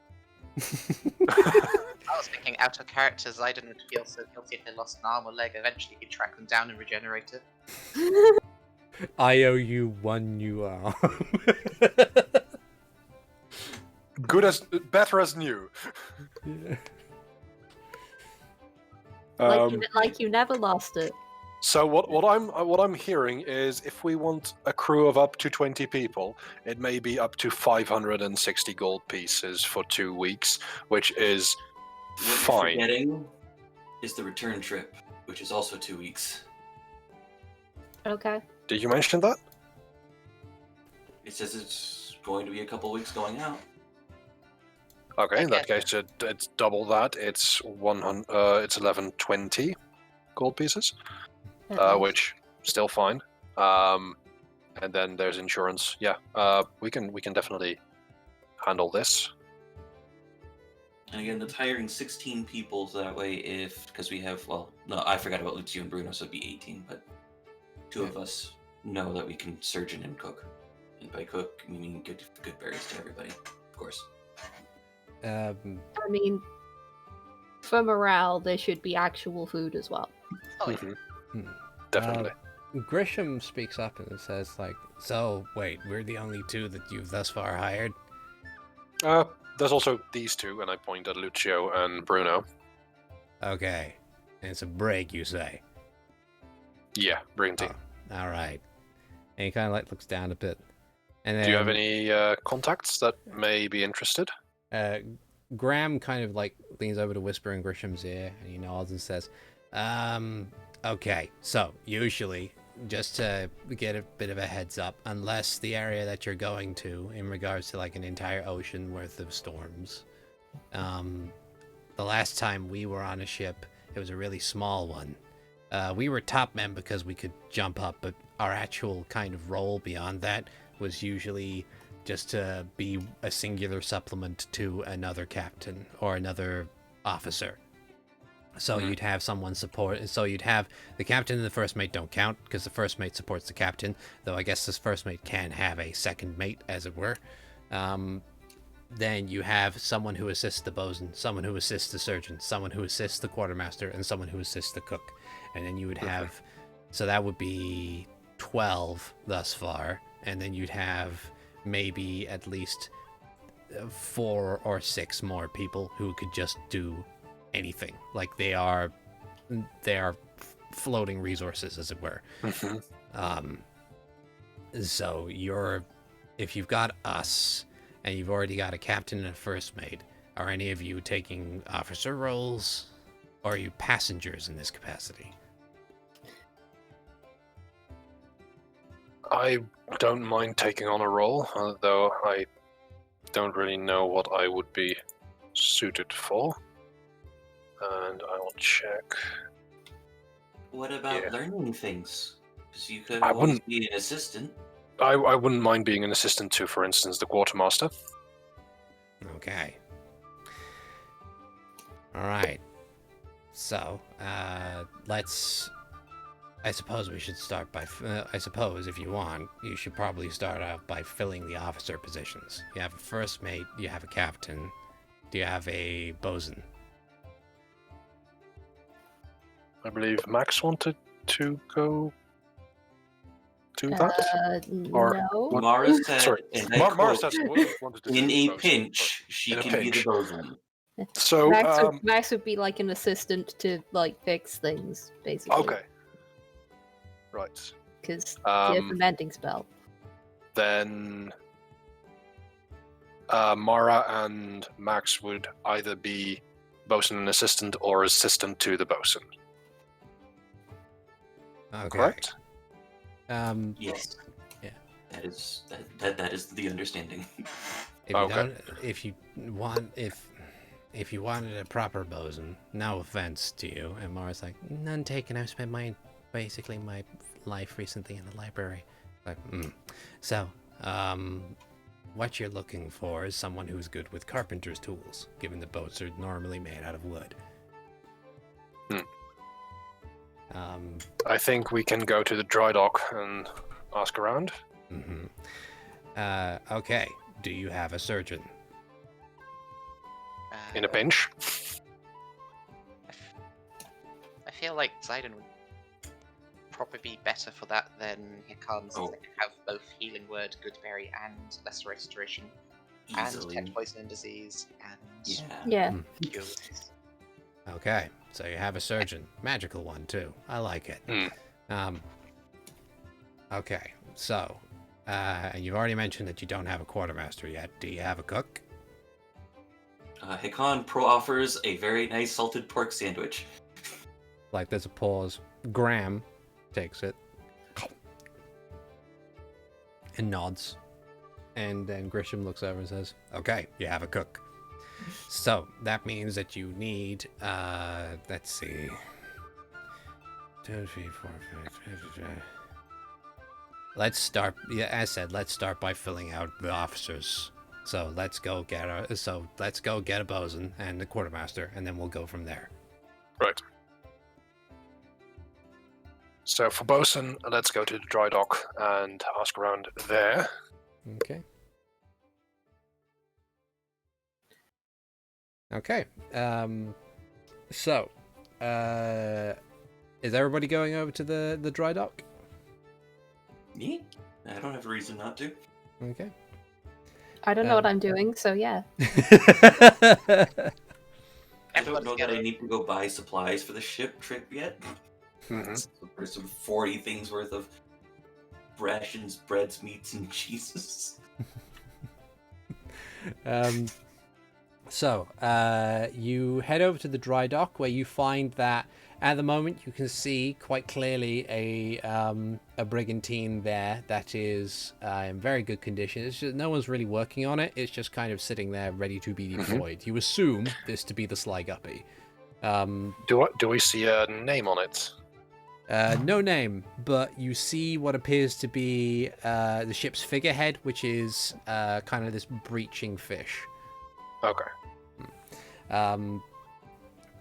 I was thinking out of character, Zidon would feel so guilty if they lost an arm or leg. Eventually he'd track them down and regenerate it. I owe you one new arm. Better as new. Yeah. like you never lost it. So what I'm hearing is if we want a crew of up to 20 people, it may be up to 560 gold pieces for 2 weeks, which is What you're fine. forgetting is the return trip, which is also 2 weeks. Okay. Did you mention that? It says it's going to be a couple weeks going out. Okay, in that Okay. case, it's double that. It's 100. It's 1120 gold pieces, which still fine. And then there's insurance. Yeah, we can definitely handle this. And again, that's hiring 16 people, so that way because we have, well, no, I forgot about Lucio and Bruno, so it'd be 18, but two of us know that we can surgeon and cook. And by cook, we mean good berries to everybody, of course. I mean, for morale, there should be actual food as well. Oh, yeah. Mhm. Definitely. Grisham speaks up and says, like, so, wait, we're the only two that you've thus far hired? There's also these two, and I point at Lucio and Bruno. Okay. And it's a break, you say? Yeah, bring team. All right. And he kind of, like, looks down a bit. And then, Do you have any contacts that may be interested? Graham kind of, like, leans over to whisper in Grisham's ear, and he nods and says, okay, so, usually, just to get a bit of a heads up, unless the area that you're going to, in regards to, like, an entire ocean worth of storms, the last time we were on a ship, it was a really small one. We were top men because we could jump up, but our actual kind of role beyond that was usually just to be a singular supplement to another captain or another officer. So you'd have someone support. So you'd have the captain and the first mate don't count because the first mate supports the captain. Though I guess this first mate can have a second mate, as it were. Then you have someone who assists the bosun, someone who assists the surgeon, someone who assists the quartermaster, and someone who assists the cook. And then you would have, so that would be 12 thus far. And then you'd have maybe at least 4 or 6 more people who could just do anything. Like they are floating resources, as it were. So if you've got us and you've already got a captain and a first mate, are any of you taking officer roles, or are you passengers in this capacity? I don't mind taking on a role, though I don't really know what I would be suited for. And I will check. What about learning things? Because you could I always wouldn't- be an assistant. I wouldn't mind being an assistant to, for instance, the quartermaster. Okay. All right. So, I suppose we should start by... I suppose, if you want, you should probably start out by filling the officer positions. You have a first mate, you have a captain, do you have a bosun? I believe Max wanted to go do that. Or No. what- Mara said, Sorry, and I Mara quote, said wanted to do in the a bosun, pinch, she in a can be the pinch. bosun. So, Max would be like an assistant to like fix things, basically. okay. Right. Because you have Um, a mending spell. then Mara and Max would either be bosun and assistant or assistant to the bosun. Okay. Correct? Yes. Yeah. That is the understanding. If you wanted a proper bosun, no offense to you. And Mara's like, none taken. I've spent basically my life recently in the library. Like, So, what you're looking for is someone who's good with carpenter's tools, given the boats are normally made out of wood. I think we can go to the dry dock and ask around. Okay. Do you have a surgeon? In a pinch. I feel like Zidon would probably be better for that than Hikan, since they have both healing word, good berry, and lesser restoration, Easily. and 10 poison and disease, and Yeah. cures. Okay. So you have a surgeon. Magical one, too. I like it. Okay. So, you've already mentioned that you don't have a quartermaster yet. Do you have a cook? Hikan offers a very nice salted pork sandwich. Like, there's a pause. Graham takes it and nods. And then Grisham looks over and says, okay, you have a cook. So, that means that you need, let's see. 2, 3, 4, 5. Let's start, as said, let's start by filling out the officers. So let's go get a bosun and the quartermaster, and then we'll go from there. Right. So for bosun, let's go to the dry dock and ask around there. Okay. Okay. So, is everybody going over to the dry dock? Yeah, I don't have a reason not to. Okay. I don't know what I'm doing, so yeah. I don't know that I together. need to go buy supplies for the ship trip yet. There's some 40 things worth of rations, breads, meats, and cheeses. So, you head over to the dry dock, where you find that at the moment you can see quite clearly a brigantine there that is in very good condition. It's just, no one's really working on it. It's just kind of sitting there ready to be deployed. You assume this to be the Sly Guppy. Do we see a name on it? No name, but you see what appears to be the ship's figurehead, which is kind of this breaching fish. Okay.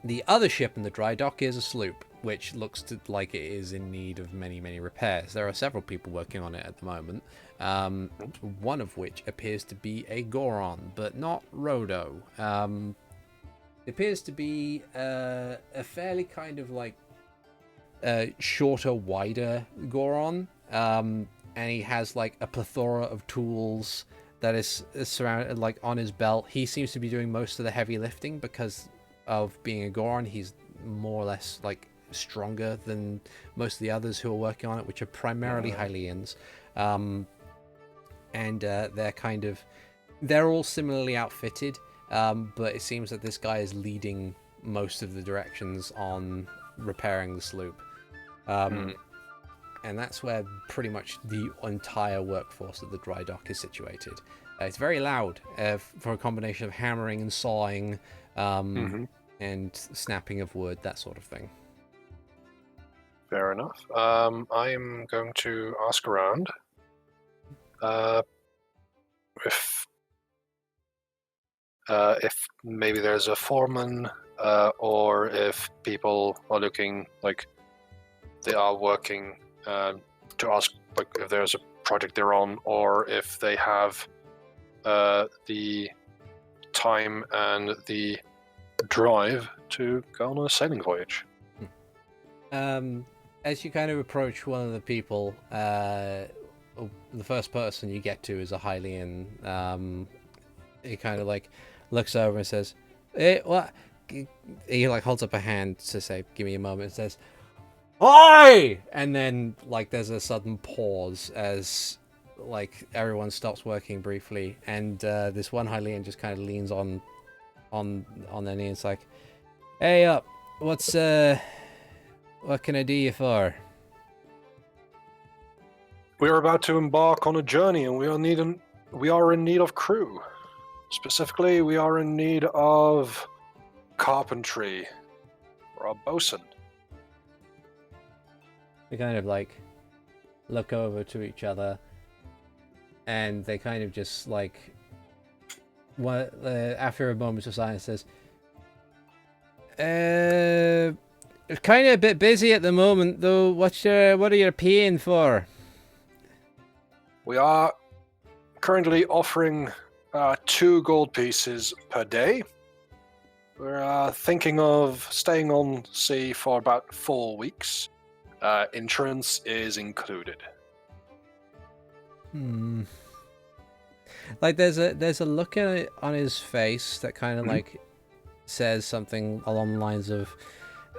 The other ship in the dry dock is a sloop, which looks like it is in need of many, many repairs. There are several people working on it at the moment, one of which appears to be a Goron, but not Rodo. It appears to be a fairly kind of like shorter, wider Goron, and he has like a plethora of tools that is surrounded, like on his belt. He seems to be doing most of the heavy lifting because of being a Goron. He's more or less like stronger than most of the others who are working on it, which are primarily Hylians. And they're all similarly outfitted, but it seems that this guy is leading most of the directions on repairing the sloop. And that's where pretty much the entire workforce of the dry dock is situated. It's very loud for a combination of hammering and sawing, and snapping of wood, that sort of thing. Fair enough. I'm going to ask around if maybe there's a foreman, or if people are looking like they are working, to ask like if there's a project they're on, or if they have the time and the drive to go on a sailing voyage. As you kind of approach one of the people, the first person you get to is a Hylian. He kind of like looks over and says, "Hey, what?" He like holds up a hand to say, "Give me a moment," and says, "Oi!" And then like there's a sudden pause as like everyone stops working briefly, and this one Hylian just kind of leans on their knee and it's like, "Hey up, what can I do you for?" We're about to embark on a journey, and we are in need of crew. Specifically, we are in need of carpentry for our bosun. They kind of like look over to each other, and they kind of just like, after a moment of silence, says, kind of a bit busy at the moment, though. What are you paying for? We are currently offering 2 gold pieces per day. We're thinking of staying on sea for about 4 weeks. Insurance is included. Like there's a look on his face that kind of like says something along the lines of,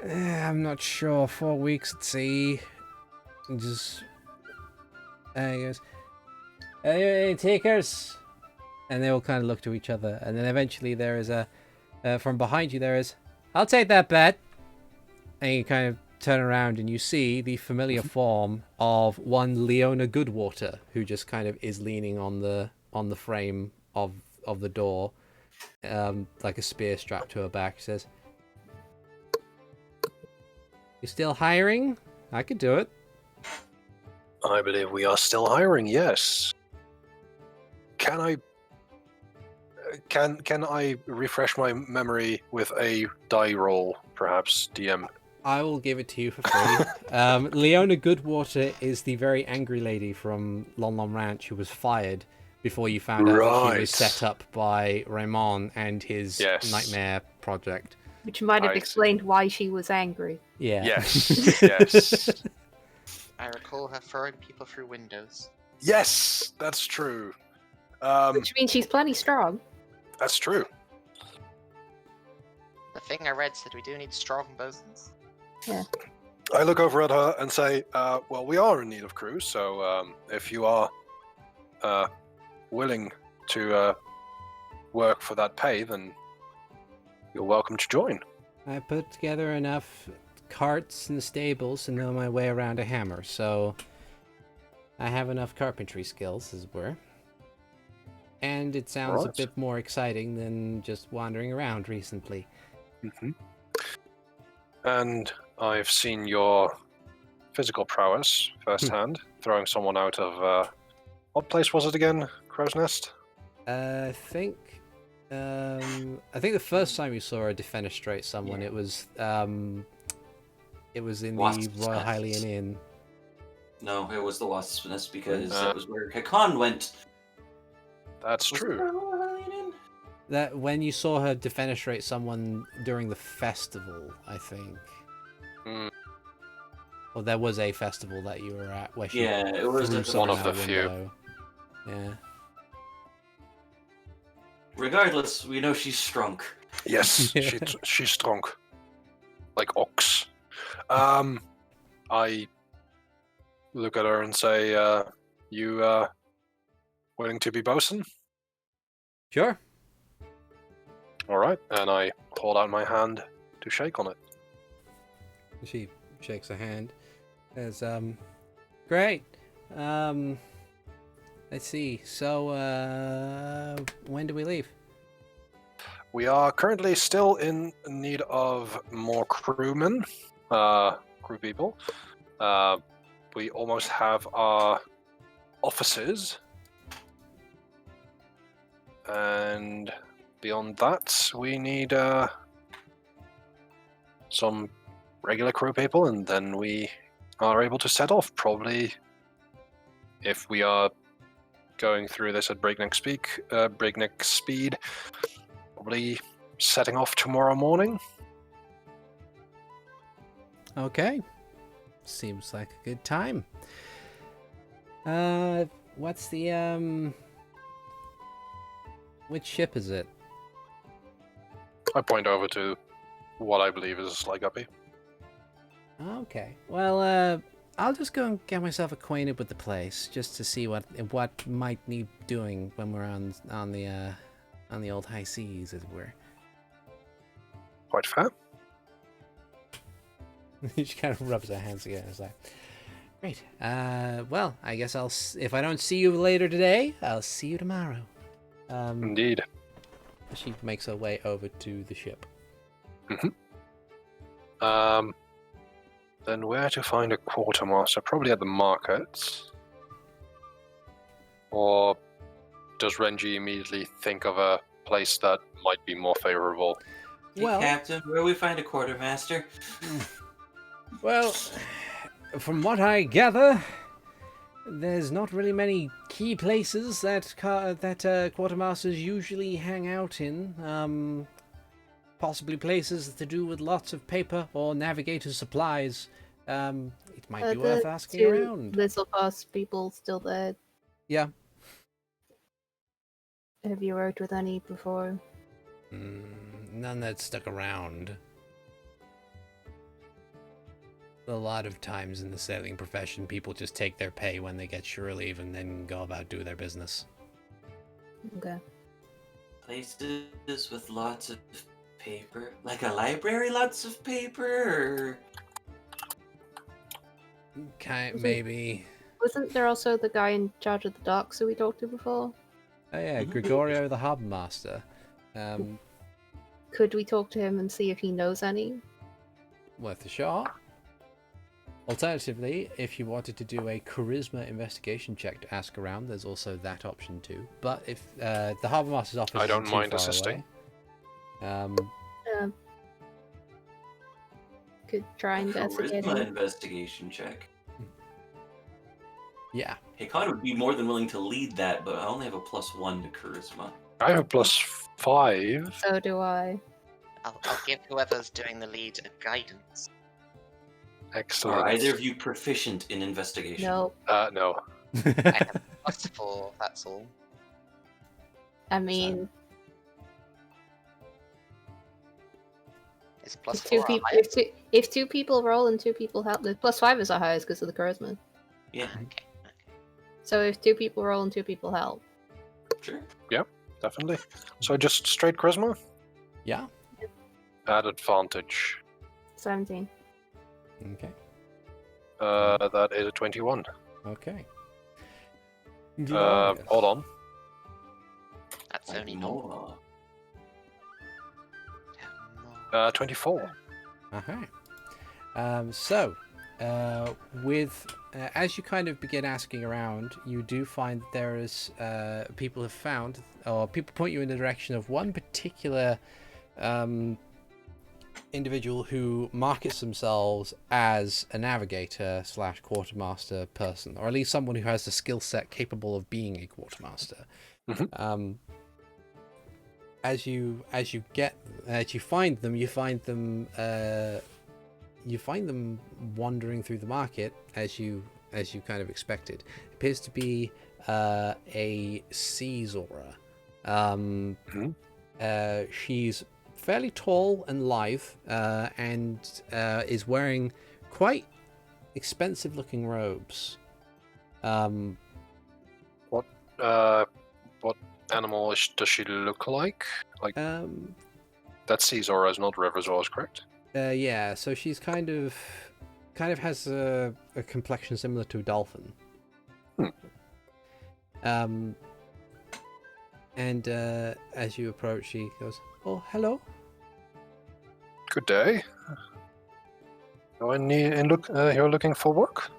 I'm not sure. 4 weeks at sea. And just he goes, hey, takers, and they all kind of look to each other, and then eventually there is a from behind you there is, I'll take that bet, and you kind of turn around and you see the familiar form of one Leona Goodwater, who just kind of is leaning on the frame of the door, like a spear strapped to her back. She says, "You still hiring? I could do it." I believe we are still hiring, yes. Can I refresh my memory with a die roll, perhaps, DM? I will give it to you for free. Leona Goodwater is the very angry lady from Lon Lon Ranch who was fired before you found out that she was set up by Raymond and his nightmare project. Which might have explained why she was angry. Yeah. Yes, yes. I recall her throwing people through windows. Yes, that's true. Which means she's plenty strong. That's true. The thing I read said we do need strong bosons. Yeah. I look over at her and say, well, we are in need of crew, so if you are willing to work for that pay, then you're welcome to join. I put together enough carts and stables to know my way around a hammer, so I have enough carpentry skills, as it were. And it sounds a bit more exciting than just wandering around recently. Mm-hmm. And I've seen your physical prowess firsthand, throwing someone out of what place was it again? Crow's Nest? I think the first time you saw her defenestrate someone, it was in the Royal Hylian Inn. No, it was the Wasp's Nest because that was where Hikan went. That's true. That when you saw her defenestrate someone during the festival, I think. Or there was a festival that you were at where she it was one of the few. Yeah. Regardless, we know she's strong. Yes, she's strong, like ox. I look at her and say, "You willing to be bosun?" Sure. All right, and I hold out my hand to shake on it. She shakes her hand. Says, great. Let's see. So, when do we leave? We are currently still in need of more crewmen, crew people. We almost have our officers. And beyond that, we need some regular crew people, and then we are able to set off. Probably, if we are going through this at breakneck speed, probably setting off tomorrow morning. Okay. Seems like a good time. What's the which ship is it? I point over to what I believe is a sly guppy. Okay. Well, I'll just go and get myself acquainted with the place, just to see what might need doing when we're on the old high seas, as it were. Quite fair. She kind of rubs her hands together. It's like, great. Well, I guess if I don't see you later today, I'll see you tomorrow. Indeed. She makes her way over to the ship. Mm-hmm. Then where to find a quartermaster? Probably at the markets. Or does Renji immediately think of a place that might be more favorable? Hey, Captain, where we find a quartermaster? Well, from what I gather, there's not really many key places that quartermasters usually hang out in. Possibly places to do with lots of paper or navigator supplies. It might be worth asking around. Little past people still there. Yeah. Have you worked with any before? None that stuck around. A lot of times in the sailing profession, people just take their pay when they get shore leave and then go about do their business. Okay. Places with lots of paper, like a library, lots of paper. Maybe. Wasn't there also the guy in charge of the docks who we talked to before? Oh yeah, Gregorio the Harbour Master. Could we talk to him and see if he knows any? Worth a shot. Alternatively, if you wanted to do a charisma investigation check to ask around, there's also that option too. But if the Harbour Master's office I don't isn't too mind far assisting. away, Could try investigating. Charisma investigation check. yeah. Hikan would be more than willing to lead that, but I only have a +1 to charisma. I have a +5. So do I. I'll give whoever's doing the lead a guidance. Excellent. Are either of you proficient in investigation? No. No. I have +4, that's all. I mean, Is if +4 our highest? if two people roll and two people help, the +5 is our highest because of the charisma. Yeah, Okay. So if two people roll and two people help, sure. Definitely. So just straight charisma? Yeah. At advantage. 17. Okay. That is a 21. Okay. Hold on. That's Like only normal. more. 24. Okay. So, with as you kind of begin asking around, you do find that there is people have found, or people point you in the direction of one particular individual who markets themselves as a navigator / quartermaster person, or at least someone who has the skill set capable of being a quartermaster. As you find them, you find them wandering through the market as you kind of expected. It appears to be a Caesora. She's fairly tall and lithe, and is wearing quite expensive-looking robes. What animal does she look like? Like that Caesar is not Riversaurus, correct? Yeah. So she's kind of has a complexion similar to a dolphin. And as you approach, she goes, "Oh, hello." Good day. You're looking for work?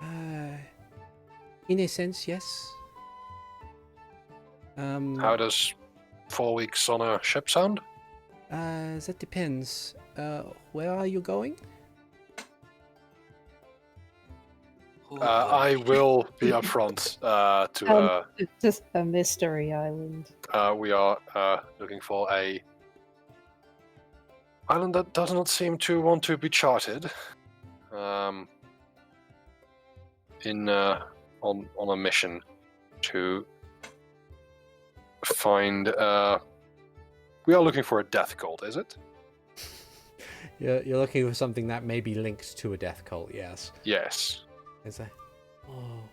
In a sense, yes. How does 4 weeks on a ship sound? That depends. Where are you going? I will be upfront to. It's just a mystery island. We are looking for a island that does not seem to want to be charted. On a mission to find. We are looking for a death cult. Is it? You're looking for something that may be linked to a death cult. Yes. Yes. Is that? Oh.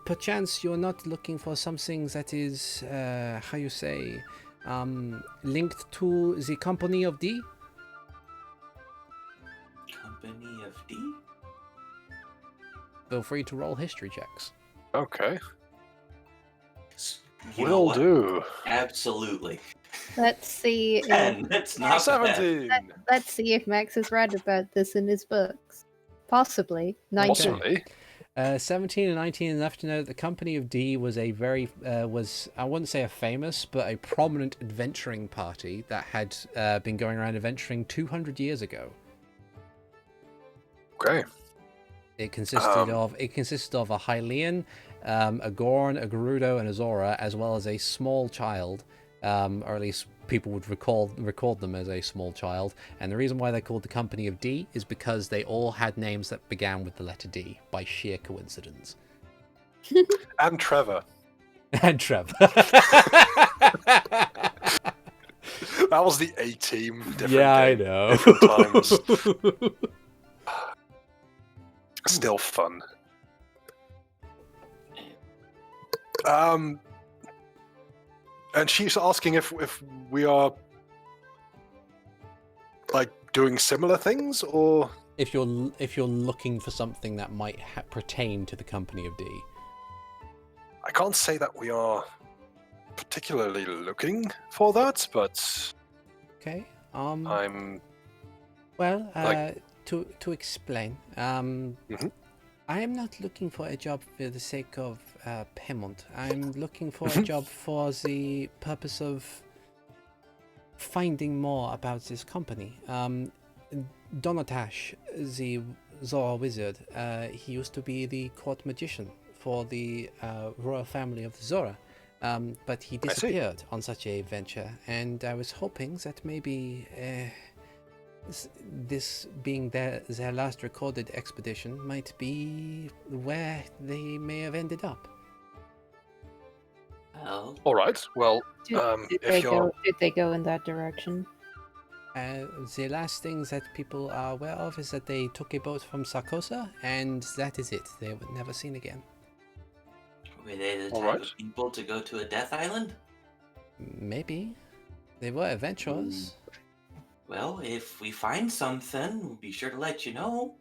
Perchance you're not looking for something that is, how you say, linked to the Company of D? Company of D? Feel free to roll history checks. Okay. You know Will what? do. Absolutely. Let's see. 10. That's not 17. Let's see if Max has read about this in his books. Possibly. 19. Possibly. 17 and 19 enough to know that the Company of D was a very, I wouldn't say a famous, but a prominent adventuring party that had been going around adventuring 200 years ago. Okay. It consisted of a Hylian, a Gorn, a Gerudo, and a Zora, as well as a small child, or at least people would record them as a small child. And the reason why they're called the Company of D is because they all had names that began with the letter D by sheer coincidence. And Trevor. And Trevor. That was the A-team. Yeah, I game, know. Different times. Still fun. And she's asking if we are like doing similar things, or if you're looking for something that might pertain to the Company of D. I can't say that we are particularly looking for that, but Okay. I'm Well, like- to explain, I am not looking for a job for the sake of payment. I'm looking for a job for the purpose of finding more about this company. Donatash, the Zora wizard, he used to be the court magician for the royal family of the Zora, but he disappeared on such a venture, and I was hoping that maybe this being their last recorded expedition might be where they may have ended up. Well, all right. Well, Did if they go in that direction? The last things that people are aware of is that they took a boat from Sarkosa, and that is it. They were never seen again. were they the All type right. of people to go to a death island? Maybe. They were adventurers. Well, if we find something, we'll be sure to let you know.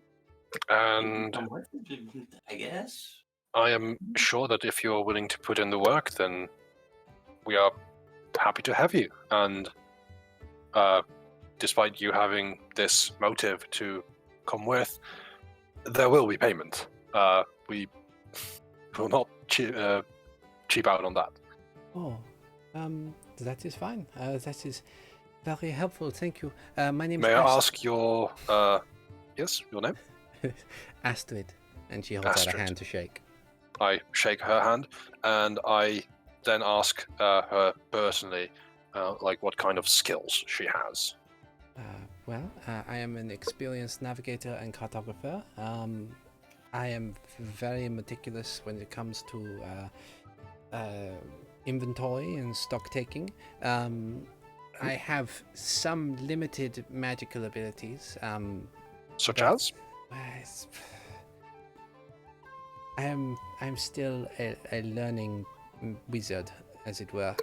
and Come with it, I guess. I am sure that if you're willing to put in the work, then we are happy to have you. And despite you having this motive to come with, there will be payment. We will not cheap out on that. Oh, that is fine. That is very helpful. Thank you. My name is May I ask your your name? Astrid, and she holds out Astrid. a hand to shake. I shake her hand, and I then ask her personally, like what kind of skills she has. I am an experienced navigator and cartographer. I am very meticulous when it comes to inventory and stock taking. I have some limited magical abilities. Such but- as? I'm still a learning wizard, as it were.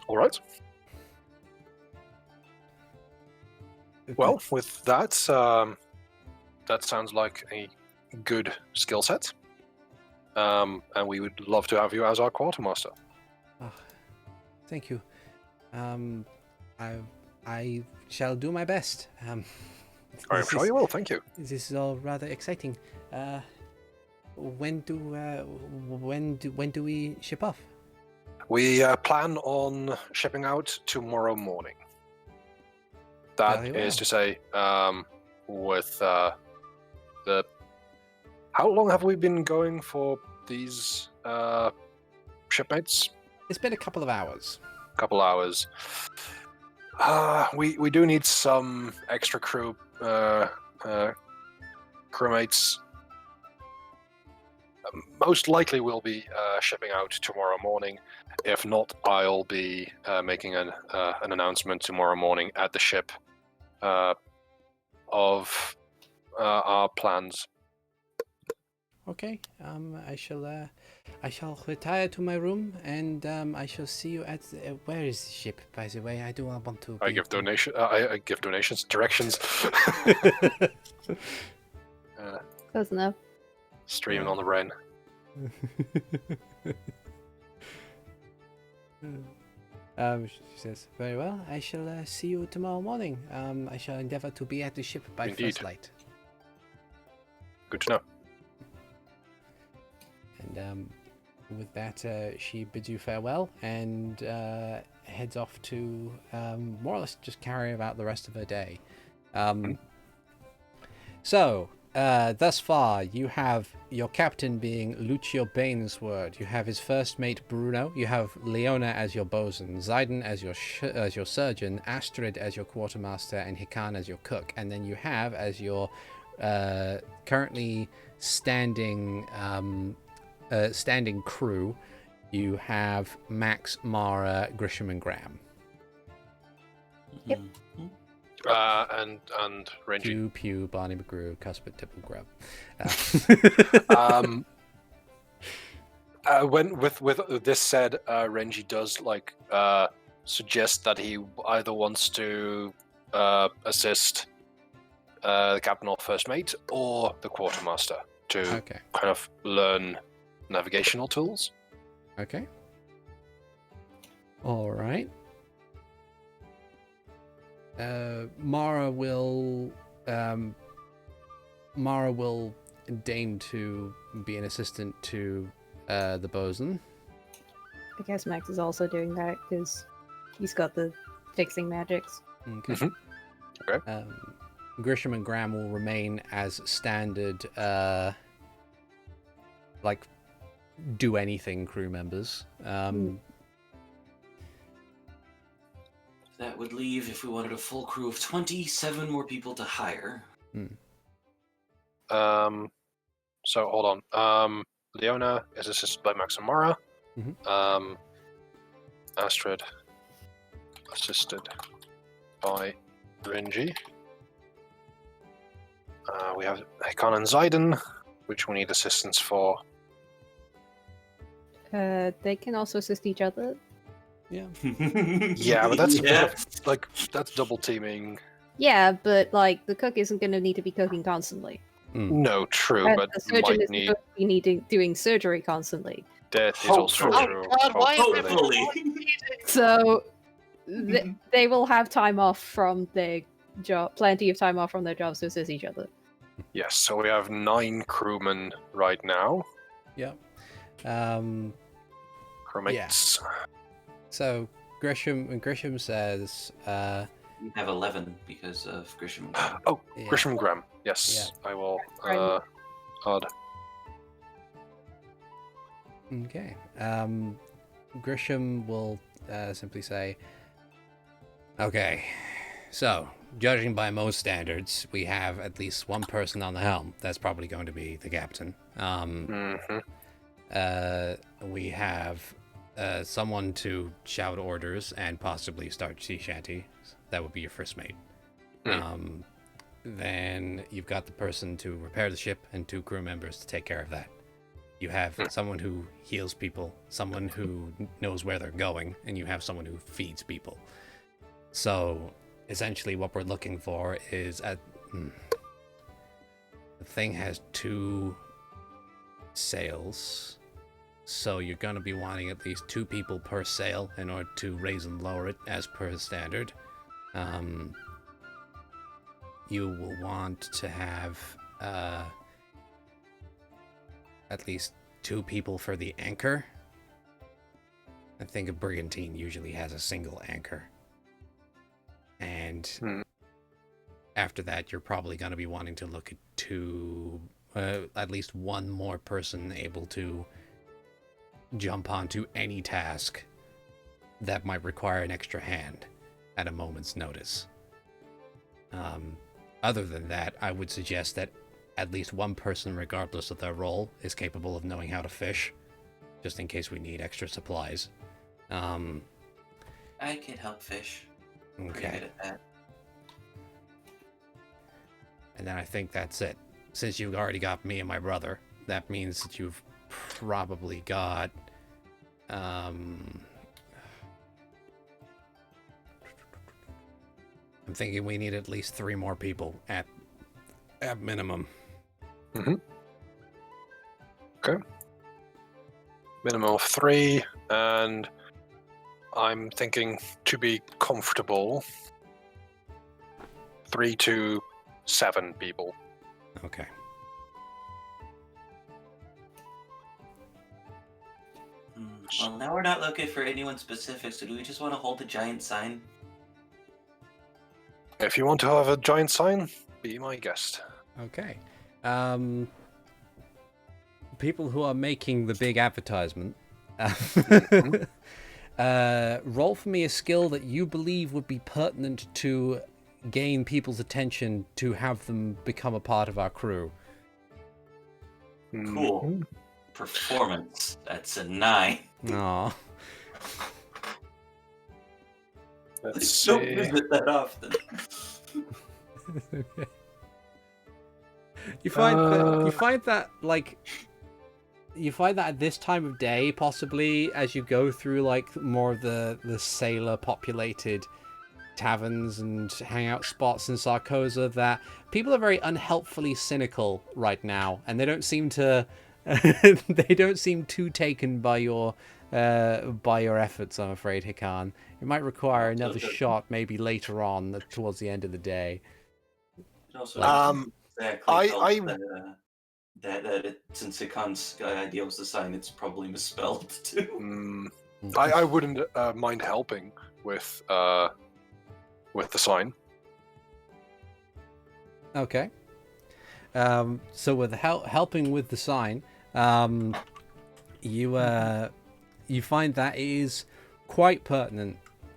All right. Well, with that, that sounds like a good skill set. And we would love to have you as our quartermaster. Thank you. I shall do my best. I'm sure you will. Thank you. This is all rather exciting. When do we ship off? We plan on shipping out tomorrow morning. That Very is well. to say, with the. How long have we been going for these shipmates? It's been a couple of hours. Couple hours. We do need some extra crew crewmates. Most likely we'll be shipping out tomorrow morning. If not, I'll be making an announcement tomorrow morning at the ship of our plans. Okay. I shall retire to my room, and I shall see you at. Where is the ship, by the way? I do not want to. I be- give donations, directions. Close enough. Streaming on the rain. She says, "Very well. I shall see you tomorrow morning. I shall endeavour to be at the ship by Indeed. first light." Good to know. And with that, she bids you farewell and heads off to more or less just carry about the rest of her day. So, thus far, you have your captain being Lucio Bainsword. You have his first mate Bruno. You have Leona as your bosun, Zayden as your surgeon, Astrid as your quartermaster, and Hikan as your cook. And then you have as your currently standing crew, you have Max, Mara, Grisham, and Graham. Yep. And Renji. Pew, Pew, Barney McGrew, Cuspid, Tipple, Grub. When with this said, Renji does suggest that he either wants to assist the captain or first mate or the quartermaster to kind of learn navigational tools. Okay. All right. Mara will deign to be an assistant to the bosun. I guess Max is also doing that because he's got the fixing magics. Okay. Mm-hmm. Okay. Grisham and Graham will remain as standard, do anything crew members. That would leave, if we wanted a full crew of 27 more people to hire. So hold on. Leona is assisted by Max and Mara. Mm-hmm. Astrid assisted by Renji. We have Hikan and Zayden, which we need assistance for. They can also assist each other. Yeah. Yeah, but that's that's double teaming. Yeah, but the cook isn't going to need to be cooking constantly. No, true, And but the surgeon might isn't need. going to be doing surgery constantly. That is also Hopefully. true. Oh God, why is Hopefully. everyone So they will have time off from their job, plenty of time off from their jobs to assist each other. Yes, so we have 9 crewmen right now. Yep. Crewmates. So Grisham says, We have 11 because of Grisham. Oh, yeah. Grisham and Graham. Yes, I will add. Okay. Grisham will simply say, okay, so judging by most standards, we have at least one person on the helm. That's probably going to be the captain. We have someone to shout orders and possibly start sea shanty. That would be your first mate. Then you've got the person to repair the ship and 2 crew members to take care of that. You have someone who heals people, someone who knows where they're going, and you have someone who feeds people. So essentially what we're looking for is the thing has 2 sails. So you're going to be wanting at least 2 people per sail in order to raise and lower it as per standard. You will want to have at least 2 people for the anchor. I think a brigantine usually has a single anchor. And after that, you're probably going to be wanting to look at at least 1 more person able to jump onto any task that might require an extra hand at a moment's notice. Other than that, I would suggest that at least 1 person, regardless of their role, is capable of knowing how to fish, just in case we need extra supplies. I can help fish. Pretty Okay. good at that. And then I think that's it. Since you've already got me and my brother, that means that you've probably got I'm thinking we need at least 3 more people at minimum. Okay. Minimum of 3, and I'm thinking to be comfortable, 3 to 7 people. Okay. Well, now we're not looking for anyone specific, so do we just want to hold the giant sign? If you want to have a giant sign, be my guest. Okay. people who are making the big advertisement, roll for me a skill that you believe would be pertinent to gain people's attention to have them become a part of our crew. Cool. Performance. That's a 9. Aw. Let's Don't see. visit that often. Okay. You find that at this time of day, possibly as you go through like more of the sailor populated taverns and hangout spots in Sarkoza, that people are very unhelpfully cynical right now, and they don't seem to they don't seem too taken by your efforts, I'm afraid, Hikan. It might require another shot maybe later on towards the end of the day. It also I that since Hikan's idea was the sign, it's probably misspelled too. I wouldn't mind helping with the sign. Okay. So with helping with the sign, you find that it is quite pertinent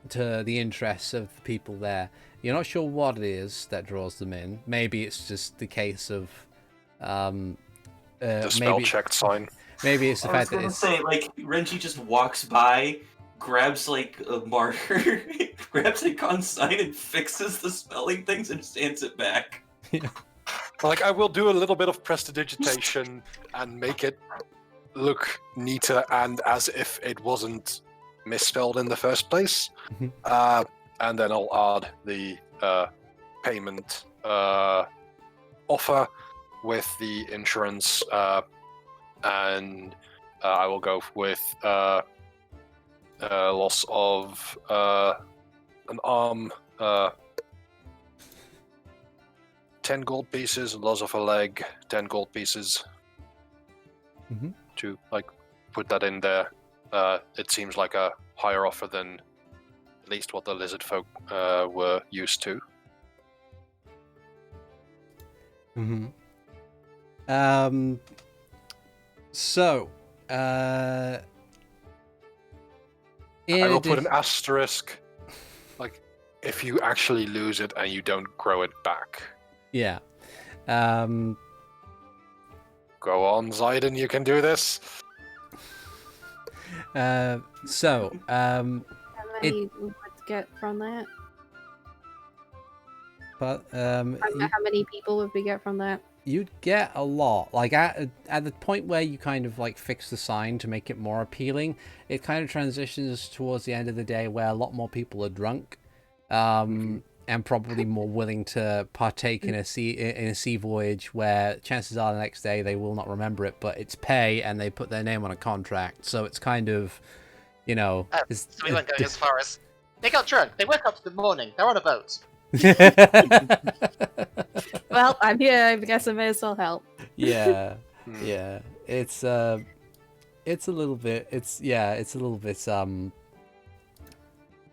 to the interests of the people there. You're not sure what it is that draws them in. Maybe it's just the case of The spell checked sign. Maybe it's the fact that it's like Renji just walks by, grabs like a marker, grabs Hikan's sign and fixes the spelling things and stands it back. Yeah. Like, I will do a little bit of prestidigitation and make it look neater and as if it wasn't misspelled in the first place. And then I'll add the payment offer with the insurance, and I will go with loss of an arm, 10 gold pieces, loss of a leg, 10 gold pieces. To like put that in there. It seems like a higher offer than at least what the lizard folk were used to. So, I will put an asterisk, like, if you actually lose it and you don't grow it back. Yeah. Go on, Zaiden, you can do this. How many would get from that? But How many people would we get from that? you'd get a lot. Like at the point where you kind of like fix the sign to make it more appealing, it kind of transitions towards the end of the day where a lot more people are drunk, and probably more willing to partake in a sea voyage where chances are the next day they will not remember it, but it's pay and they put their name on a contract. So it's kind of, you know. So we weren't going as far as they got drunk. They woke up in the morning. They're on a boat. Well, I'm here. I guess I may as well help. Yeah. It's a little bit.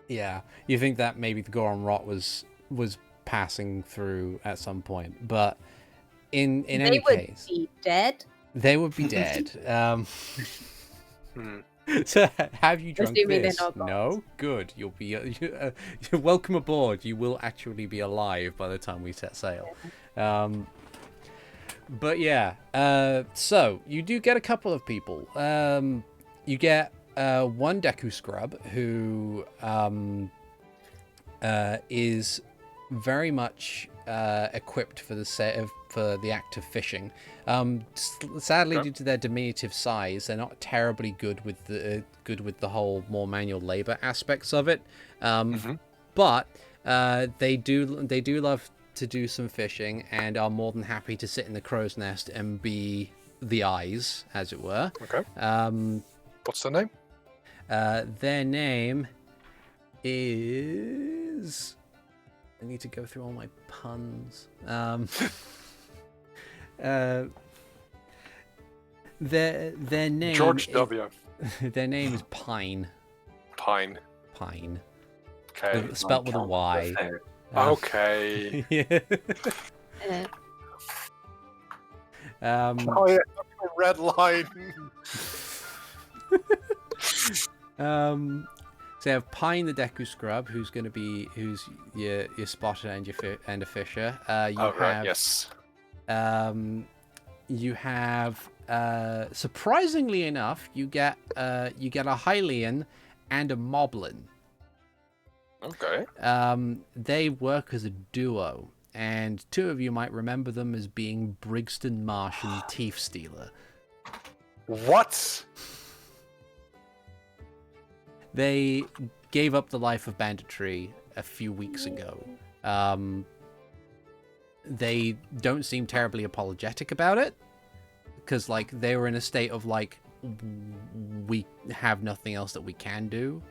Yeah. You think that maybe the Goron rot was passing through at some point, but in any case, they would be dead. They would be dead. So have you drunk this? No? Good. You'll be you're welcome aboard. You will actually be alive by the time we set sail. But yeah, so you do get a couple of people. You get one Deku scrub who is very much equipped for the act of fishing. Sadly, due to their diminutive size, they're not terribly good with the whole more manual labor aspects of it. But they do love to do some fishing and are more than happy to sit in the crow's nest and be the eyes, as it were. Okay. What's their name? Their name is. I need to go through all my puns. Their name. George W. Their name is Pine. Pine. Okay. Spelt with a Y. Okay. Yeah. Oh yeah, red line. So you have Pine the Deku Scrub, who's your spotter and a fisher. Yes. You have surprisingly enough, you get a Hylian and a Moblin. Okay. They work as a duo, and two of you might remember them as being Briggston Marsh and Thief Stealer. What? They gave up the life of banditry a few weeks ago. They don't seem terribly apologetic about it, because like they were in a state of like, we have nothing else that we can do,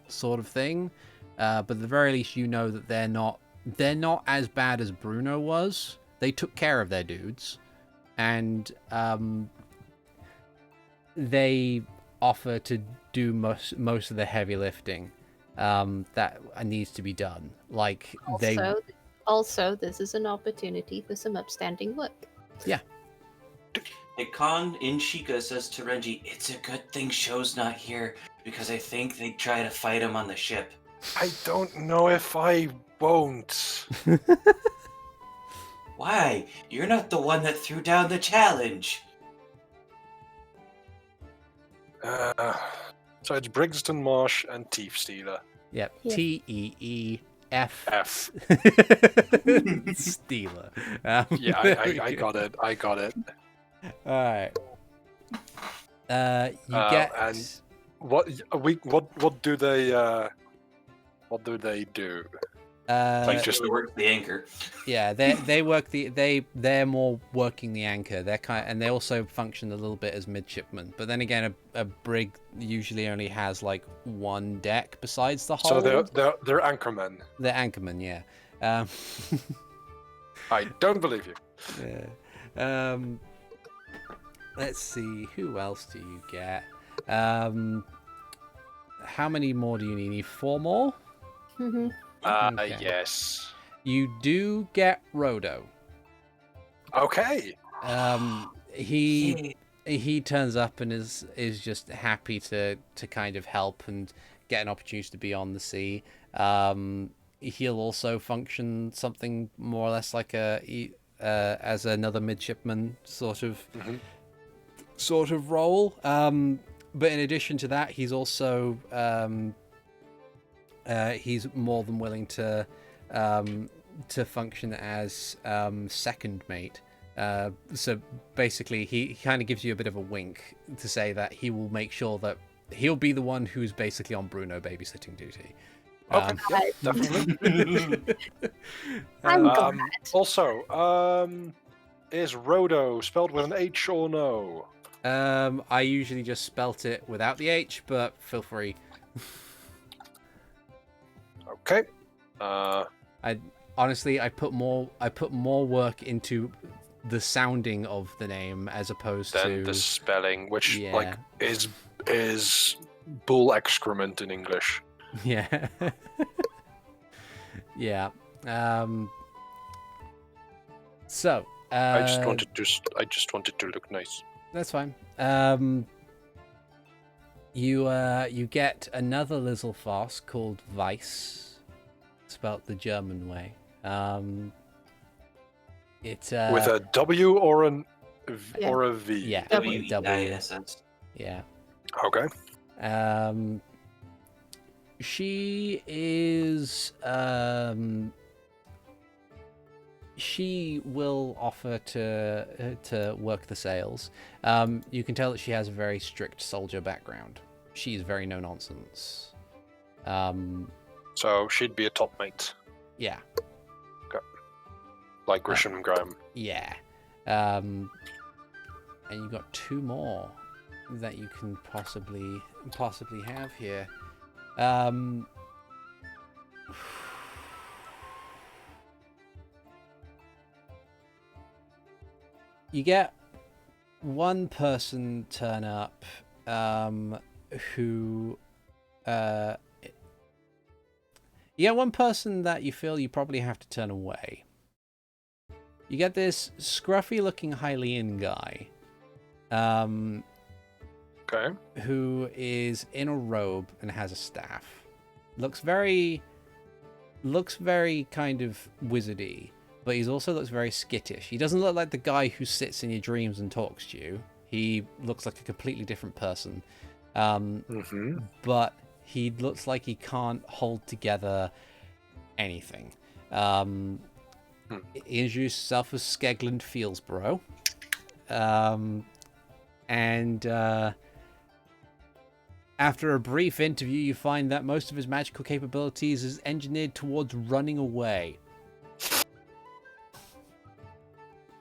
sort of thing. But at the very least, you know that they're not as bad as Bruno was. They took care of their dudes, and they offer to do most of the heavy lifting that needs to be done. Like Also, this is an opportunity for some upstanding work. Yeah. Hikan in Shika says to Renji, "It's a good thing Sho's not here, because I think they'd try to fight him on the ship." I don't know if I won't. Why? You're not the one that threw down the challenge. So it's Briggston Marsh and Thief Stealer. Yep. Yeah. T-E-E-F. F. Stealer. Yeah, I got it. I got it. All right. You get. And what do they do? Like just to work the anchor. Yeah, they're more working the anchor. And they also function a little bit as midshipmen. But then again, a brig usually only has like one deck besides the hold. So they're anchormen. They're anchormen, yeah. I don't believe you. Yeah. Let's see, who else do you get? How many more do you need? You need 4 more? Mm-hmm. Okay. Yes. You do get Rodo. Okay. He turns up and is just happy to kind of help and get an opportunity to be on the sea. He'll also function something more or less like as another midshipman sort of role. But in addition to that, he's also he's more than willing to function as second mate. So basically, he kind of gives you a bit of a wink to say that he will make sure that he'll be the one who's basically on Bruno babysitting duty. Okay, yeah, definitely. I'm glad. Also, is Rodo spelled with an H or no? I usually just spelt it without the H, but feel free. Okay. I honestly put more work into the sounding of the name as opposed Then to the spelling, which Yeah. like is bull excrement in English. Yeah. Yeah. So I just wanted to look nice. that's fine. You get another Lizzlefoss called Weiss, spelt the German way. It With a W or a V? yeah, W-E-I-S-S. yeah. Okay. She is she will offer to work the sails. You can tell that she has a very strict soldier background. She's very no nonsense. So she'd be a top mate, Yeah. like Grisham and Graham. Yeah. And you got 2 more that you can possibly have here. You get one person turn up who you get one person that you feel you probably have to turn away. You get this scruffy-looking Hylian guy, Okay. who is in a robe and has a staff. Looks very kind of wizardy, but he also looks very skittish. He doesn't look like the guy who sits in your dreams and talks to you. He looks like a completely different person. But he looks like he can't hold together anything. He introduced himself as Skegland Fieldsborough. After a brief interview, you find that most of his magical capabilities is engineered towards running away.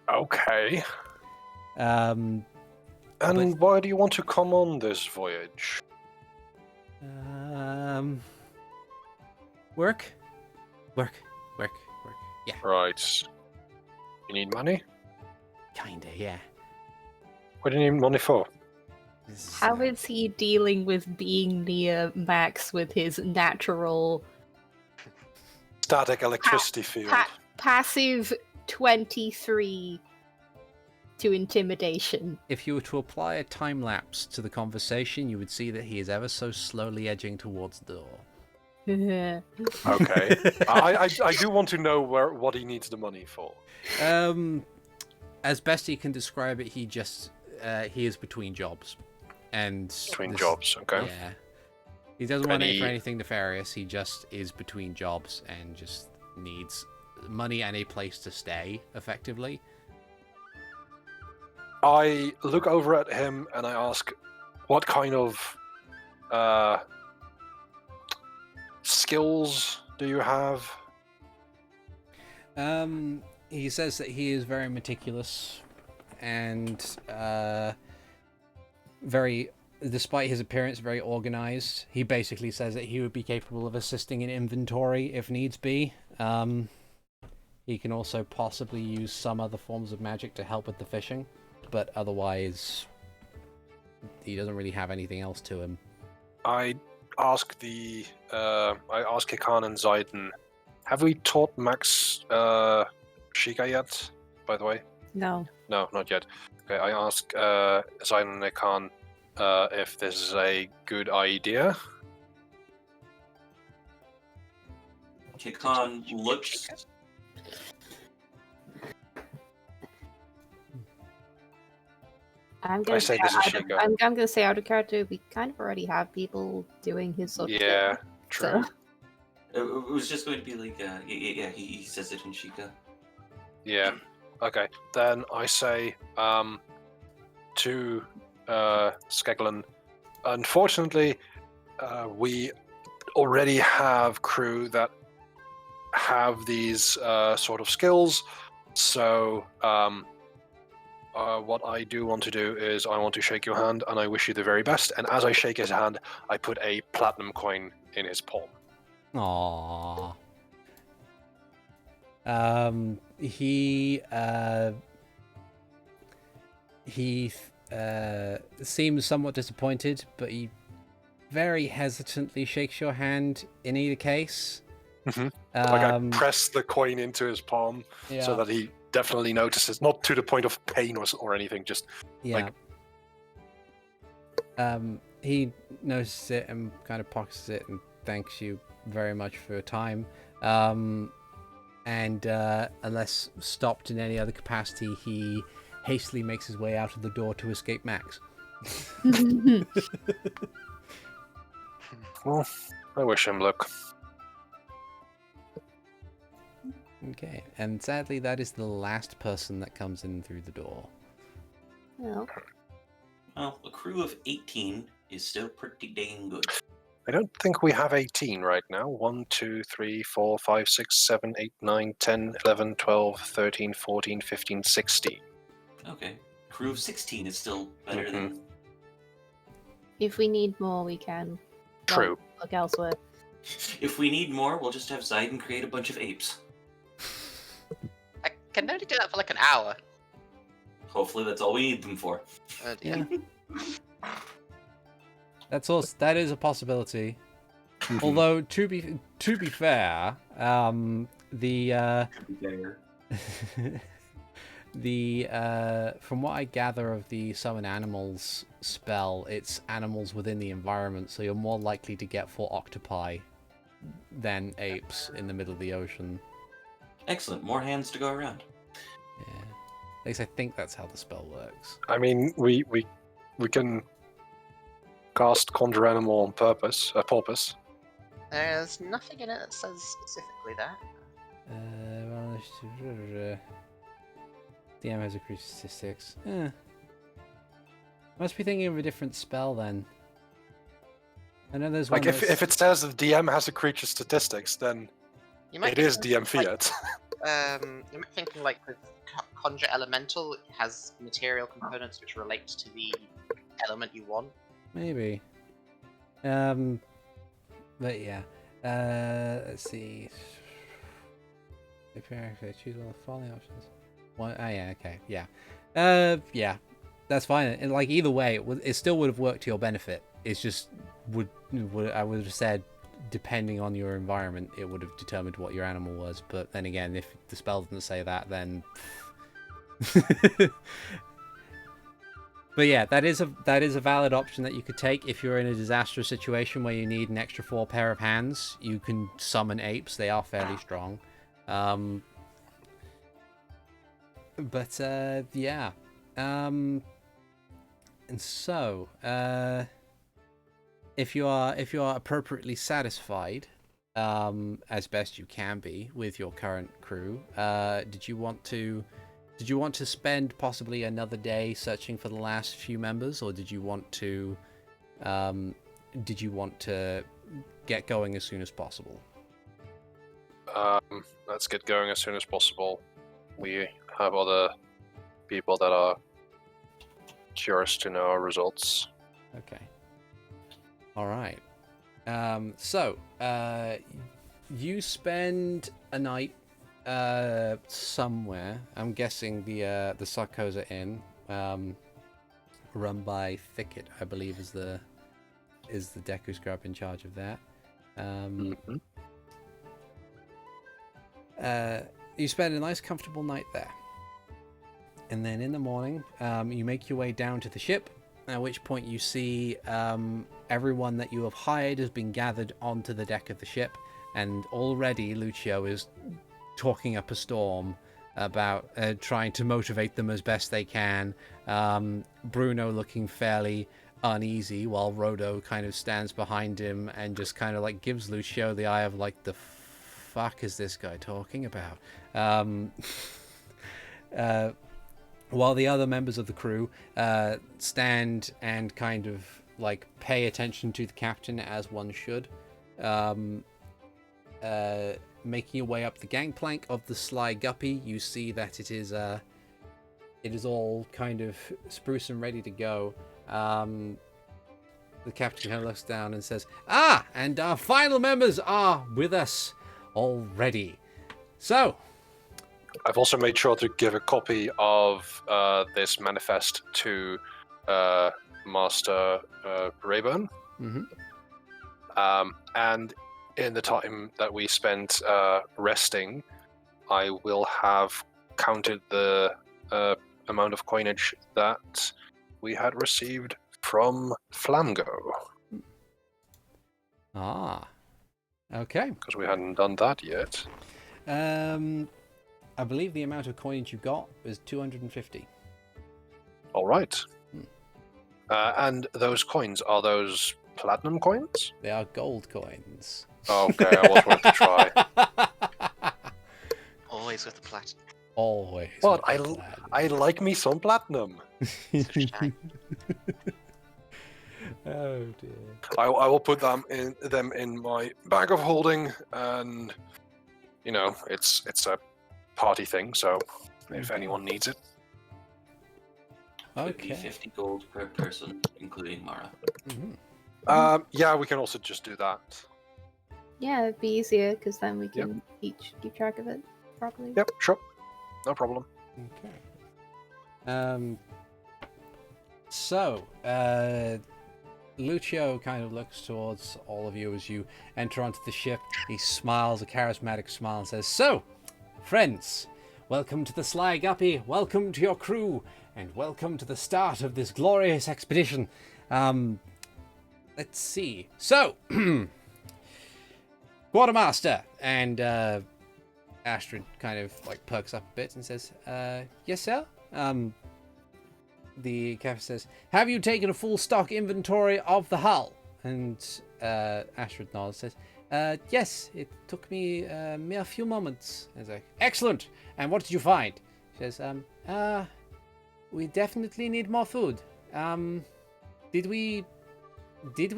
Okay. But- And why do you want to come on this voyage? Work. Yeah, Right. You need money? kinda, yeah. What do you need money for? This is, How is he dealing with being near Max with his natural Static electricity field. passive 23 to intimidation? If you were to apply a time lapse to the conversation, you would see that he is ever so slowly edging towards the door. Okay. I do want to know what he needs the money for. As best he can describe it, he is between jobs, and Between jobs, okay. Yeah, he doesn't want it Any- for anything nefarious. He just is between jobs and just needs money and a place to stay, effectively. I look over at him and I ask, what kind of skills do you have? He says that he is very meticulous and despite his appearance, very organized. He basically says that he would be capable of assisting in inventory if needs be. He can also possibly use some other forms of magic to help with the fishing, but otherwise he doesn't really have anything else to him. I ask Hikan and Zaiden, have we taught Max Shika yet, by the way? No. No, not yet. Okay, I ask Zaiden and Hikan if this is a good idea. Hikan looks. I'm gonna I say this is Shika. I'm gonna say out of character. We kind of already have people doing his sort of Yeah, thing, true. so- It was just going to be like, yeah, he says it in Shika. Yeah. Okay. Then I say to Skeglan, unfortunately, we already have crew that have these sort of skills. So what I do want to do is I want to shake your hand and I wish you the very best. And as I shake his hand, I put a platinum coin in his palm. Aww. He seems somewhat disappointed, but he very hesitantly shakes your hand in either case. Mhm. Like I press the coin into his palm yeah, so that he definitely notices, not to the point of pain or anything, just yeah. He notices it and kind of pockets it and thanks you very much for your time. And unless stopped in any other capacity, he hastily makes his way out of the door to escape Max. well, I wish him luck. Okay, and sadly, that is the last person that comes in through the door. Well, Well, a crew of 18 is still pretty dang good. I don't think we have 18 right now. 1, 2, 3, 4, 5, 6, 7, 8, 9, 10, 11, 12, 13, 14, 15, 16. Okay. Crew of 16 is still better than. if we need more, we can True. look elsewhere. If we need more, we'll just have Zaiden create a bunch of apes. I can only do that for like an hour. Hopefully, that's all we need them for. Yeah. That's also, that is a possibility. Although to be fair, the from what I gather of the summon animals spell, it's animals within the environment, so you're more likely to get 4 octopi than apes in the middle of the ocean. Excellent. More hands to go around. Yeah. At least I think that's how the spell works. I mean, we can cast Conjure Animal on purpose. There's nothing in it that says specifically that. DM has a creature statistics. Must be thinking of a different spell then. I know there's one. Like if it says the DM has a creature statistics, then it is DM Fiat. You might thinking like with Conjure Elemental, it has material components which relate to the element you want. Maybe. But yeah. Let's see. If I choose one of the following options. Yeah, okay, yeah. Yeah. That's fine. And like either way, it still would have worked to your benefit. It's just I would have said, depending on your environment, it would have determined what your animal was. But then again, if the spell doesn't say that, then. But yeah, that is a valid option that you could take if you're in a disastrous situation where you need an extra 4 pair of hands. You can summon apes; they are fairly strong. But yeah, and so if you are appropriately satisfied, as best you can be with your current crew, did you want to spend possibly another day searching for the last few members, or did you want to get going as soon as possible? Let's get going as soon as possible. We have other people that are curious to know our results. Okay. All right. So you spend a night somewhere. I'm guessing the Sarkoza Inn, run by Thicket, I believe, is the Deku Scrub in charge of that. You spend a nice, comfortable night there, and then in the morning, you make your way down to the ship. At which point you see everyone that you have hired has been gathered onto the deck of the ship, and already Lucio is talking up a storm about trying to motivate them as best they can. Bruno looking fairly uneasy, while Rodo kind of stands behind him and just kind of like gives Lucio the eye of like, the fuck is this guy talking about? While the other members of the crew stand and kind of like pay attention to the captain as one should, making your way up the gangplank of the Sly Guppy, you see that it is all kind of spruce and ready to go. The captain kind of looks down and says, and our final members are with us already. So I've also made sure to give a copy of this manifest to Master Rayburn. And in the time that we spent resting, I will have counted the amount of coinage that we had received from Flamgo. Okay. Because we hadn't done that yet. I believe the amount of coinage you got is 250. All right. And those coins, are those platinum coins? They are gold coins. Okay, I was going to try. Always with the platinum. Always. What? I like me some platinum. Oh dear. I will put them in my bag of holding, and it's a party thing, so if anyone needs it. Okay. 50 gold per person, including Mara. Yeah, we can also just do that. Yeah, it'd be easier because then we can each keep track of it properly. Yep, sure. No problem. Okay. So, Lucio kind of looks towards all of you as you enter onto the ship. He smiles a charismatic smile and says, "So, friends, welcome to the Sly Guppy, welcome to your crew, and welcome to the start of this glorious expedition. Let's see. So, Quartermaster, and Astrid kind of like perks up a bit and says, yes, sir? The captain says, have you taken a full stock inventory of the hull? And Astrid nods and says, yes, it took me a mere few moments. And he's like, excellent. And what did you find? She says, we definitely need more food. Did we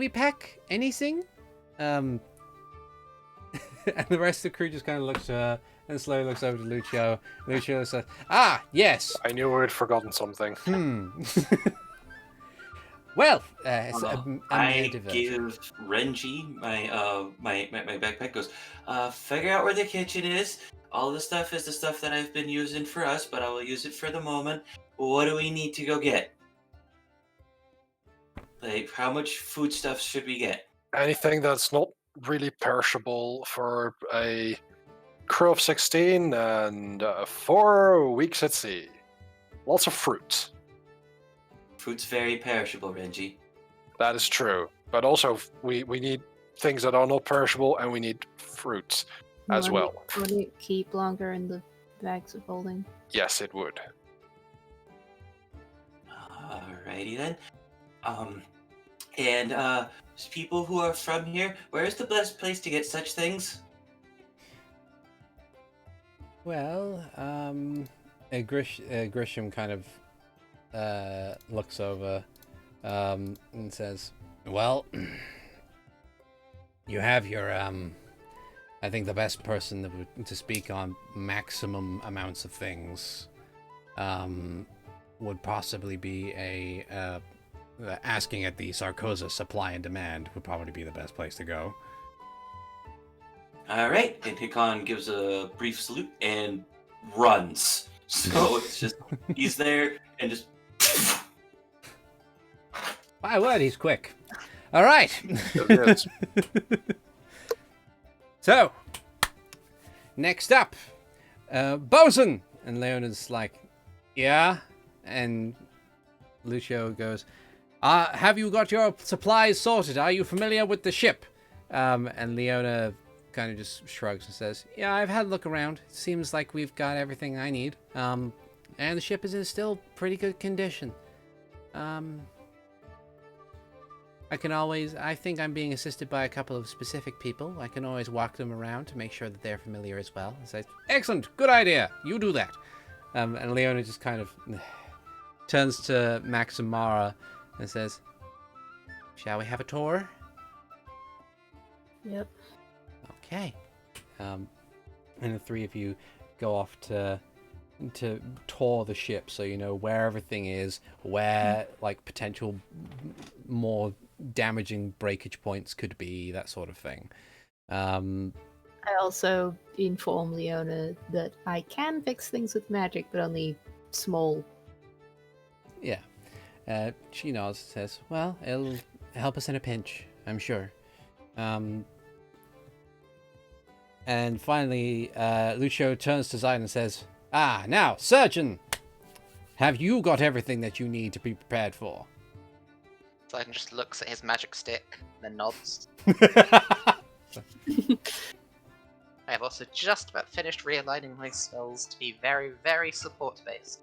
pack anything? And the rest of the crew just kind of looks to her and slowly looks over to Lucio. Lucio says, yes. I knew we had forgotten something. Well, I give Renji my backpack. Goes, figure out where the kitchen is. All the stuff is the stuff that I've been using for us, but I will use it for the moment. What do we need to go get? Like, how much foodstuffs should we get? Anything that's not really perishable for a crew of 16 and 4 weeks at sea. Lots of fruit. Fruit's very perishable, Renji. That is true. But also, we need things that are not perishable, and we need fruit as well. Would it keep longer in the bags of holding? Yes, it would. Alrighty then. And people who are from here, where is the best place to get such things? Well, Grisham kind of looks over and says, well, you have your, I think the best person to speak on maximum amounts of things would possibly be asking at the Sarkoza supply and demand would probably be the best place to go. Alright, and Hikan gives a brief salute and runs. So it's just, he's there and just... My word, he's quick. All right. So, next up, Bosun. And Leona's like, yeah. And Lucio goes, have you got your supplies sorted? Are you familiar with the ship? And Leona kind of just shrugs and says, yeah, I've had a look around. It seems like we've got everything I need. And the ship is in still pretty good condition. I think I'm being assisted by a couple of specific people. I can always walk them around to make sure that they're familiar as well. And says, excellent, good idea. You do that. And Leona just kind of turns to Max and Mara and says, shall we have a tour? Yep. Okay. And the three of you go off to tour the ship, so you know where everything is, where like potential more damaging breakage points could be, that sort of thing. I also inform Leona that I can fix things with magic, but only small. Yeah. She nods and says, well, it'll help us in a pinch, I'm sure. And finally, Lucio turns to Zidane and says, now, surgeon! Have you got everything that you need to be prepared for? Zidane just looks at his magic stick, then nods. I have also just about finished realigning my spells to be very, very support-based.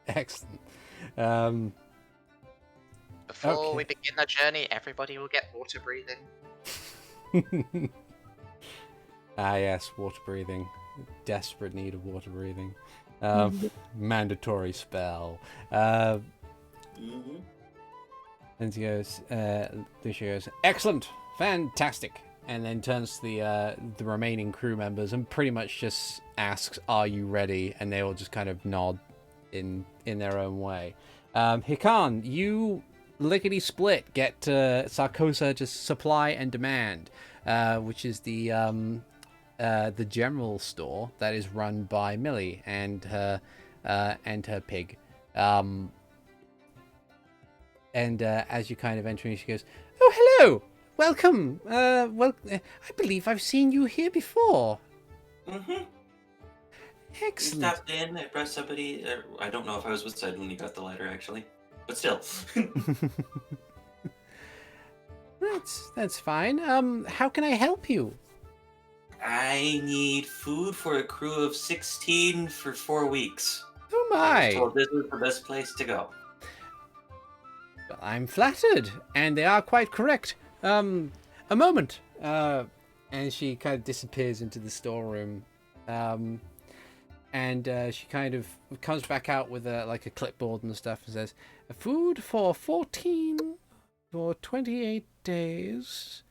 Excellent. Before we begin our journey, everybody will get water breathing. Yes, water breathing. Desperate need of water breathing. Mandatory spell. And he goes, Lucia goes, excellent, fantastic. And then turns to the remaining crew members and pretty much just asks, are you ready? And they all just kind of nod in their own way. Hikan, you lickety-split get Sarkosa just supply and demand, which is the general store that is run by Millie and her pig. As you kind of enter, she goes, "Oh, hello, welcome. I believe I've seen you here before." Mm-hmm. You Excellent. stopped in, I brought somebody. I don't know if I was with Sid when you got the letter, actually. But still. That's fine. How can I help you? I need food for a crew of 16 for 4 weeks. Oh I was my! told this was the best place to go. Well, I'm flattered, and they are quite correct. A moment. And she kind of disappears into the storeroom. And she kind of comes back out with a clipboard and stuff and says, "Food for 14 for 28 days."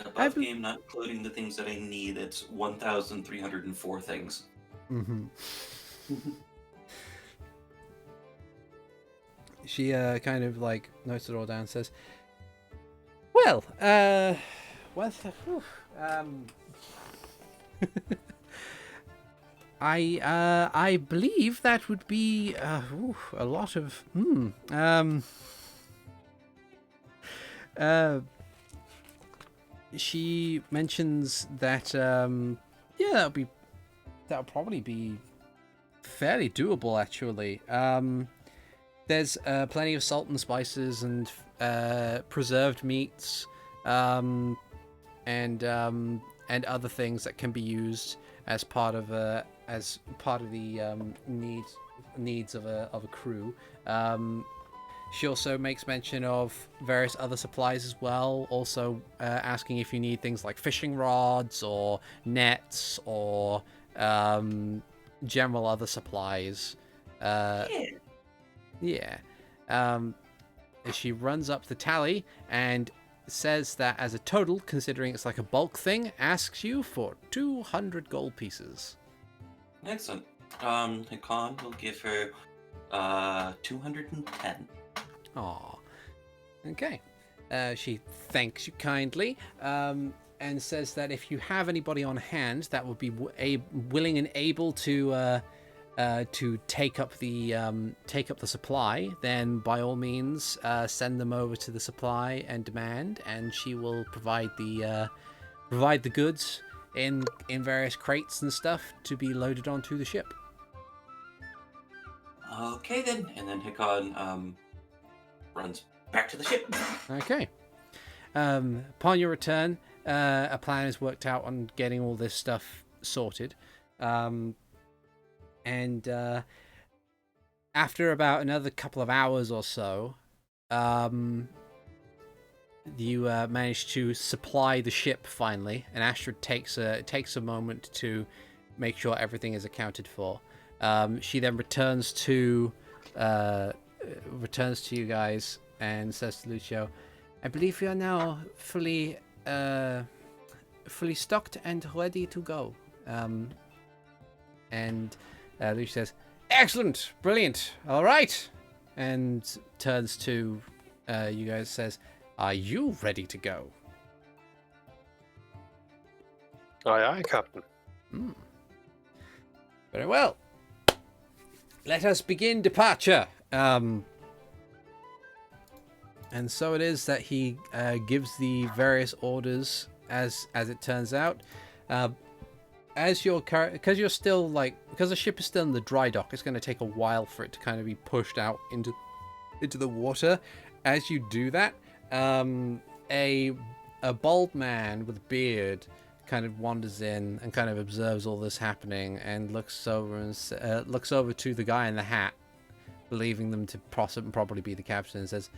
Above game, not including the things that I need, it's 1,304 things. Mm-hmm. She kind of like notes it all down and says, "Well, I believe that would be a lot of she mentions that that'll probably be fairly doable actually. There's plenty of salt and spices and preserved meats and other things that can be used as part of the needs of a crew. She also makes mention of various other supplies as well, also asking if you need things like fishing rods or nets or general other supplies. Yeah. She runs up the tally and says that as a total, considering it's like a bulk thing, asks you for 200 gold pieces. Excellent. Hikan will give her 210. Aw. Okay. She thanks you kindly, and says that if you have anybody on hand that would be willing and able to take up the supply, then by all means send them over to the supply and demand, and she will provide the goods in various crates and stuff to be loaded onto the ship. Okay then, and then Hikan runs back to the ship. Okay. Upon your return, a plan is worked out on getting all this stuff sorted. And after about another couple of hours or so, you manage to supply the ship finally. And Astrid takes a moment to make sure everything is accounted for. She then returns to you guys and says to Lucio, "I believe we are now fully stocked and ready to go." And Lucio says, "Excellent, brilliant, all right," and turns to you guys, says, "Are you ready to go?" Aye, aye, Captain. Very well. Let us begin departure. And so it is that he gives the various orders as it turns out. As your because the ship is still in the dry dock, it's going to take a while for it to kind of be pushed out into the water. As you do that, a bald man with a beard kind of wanders in and kind of observes all this happening and looks over to the guy in the hat, believing them to probably be the captain, and says,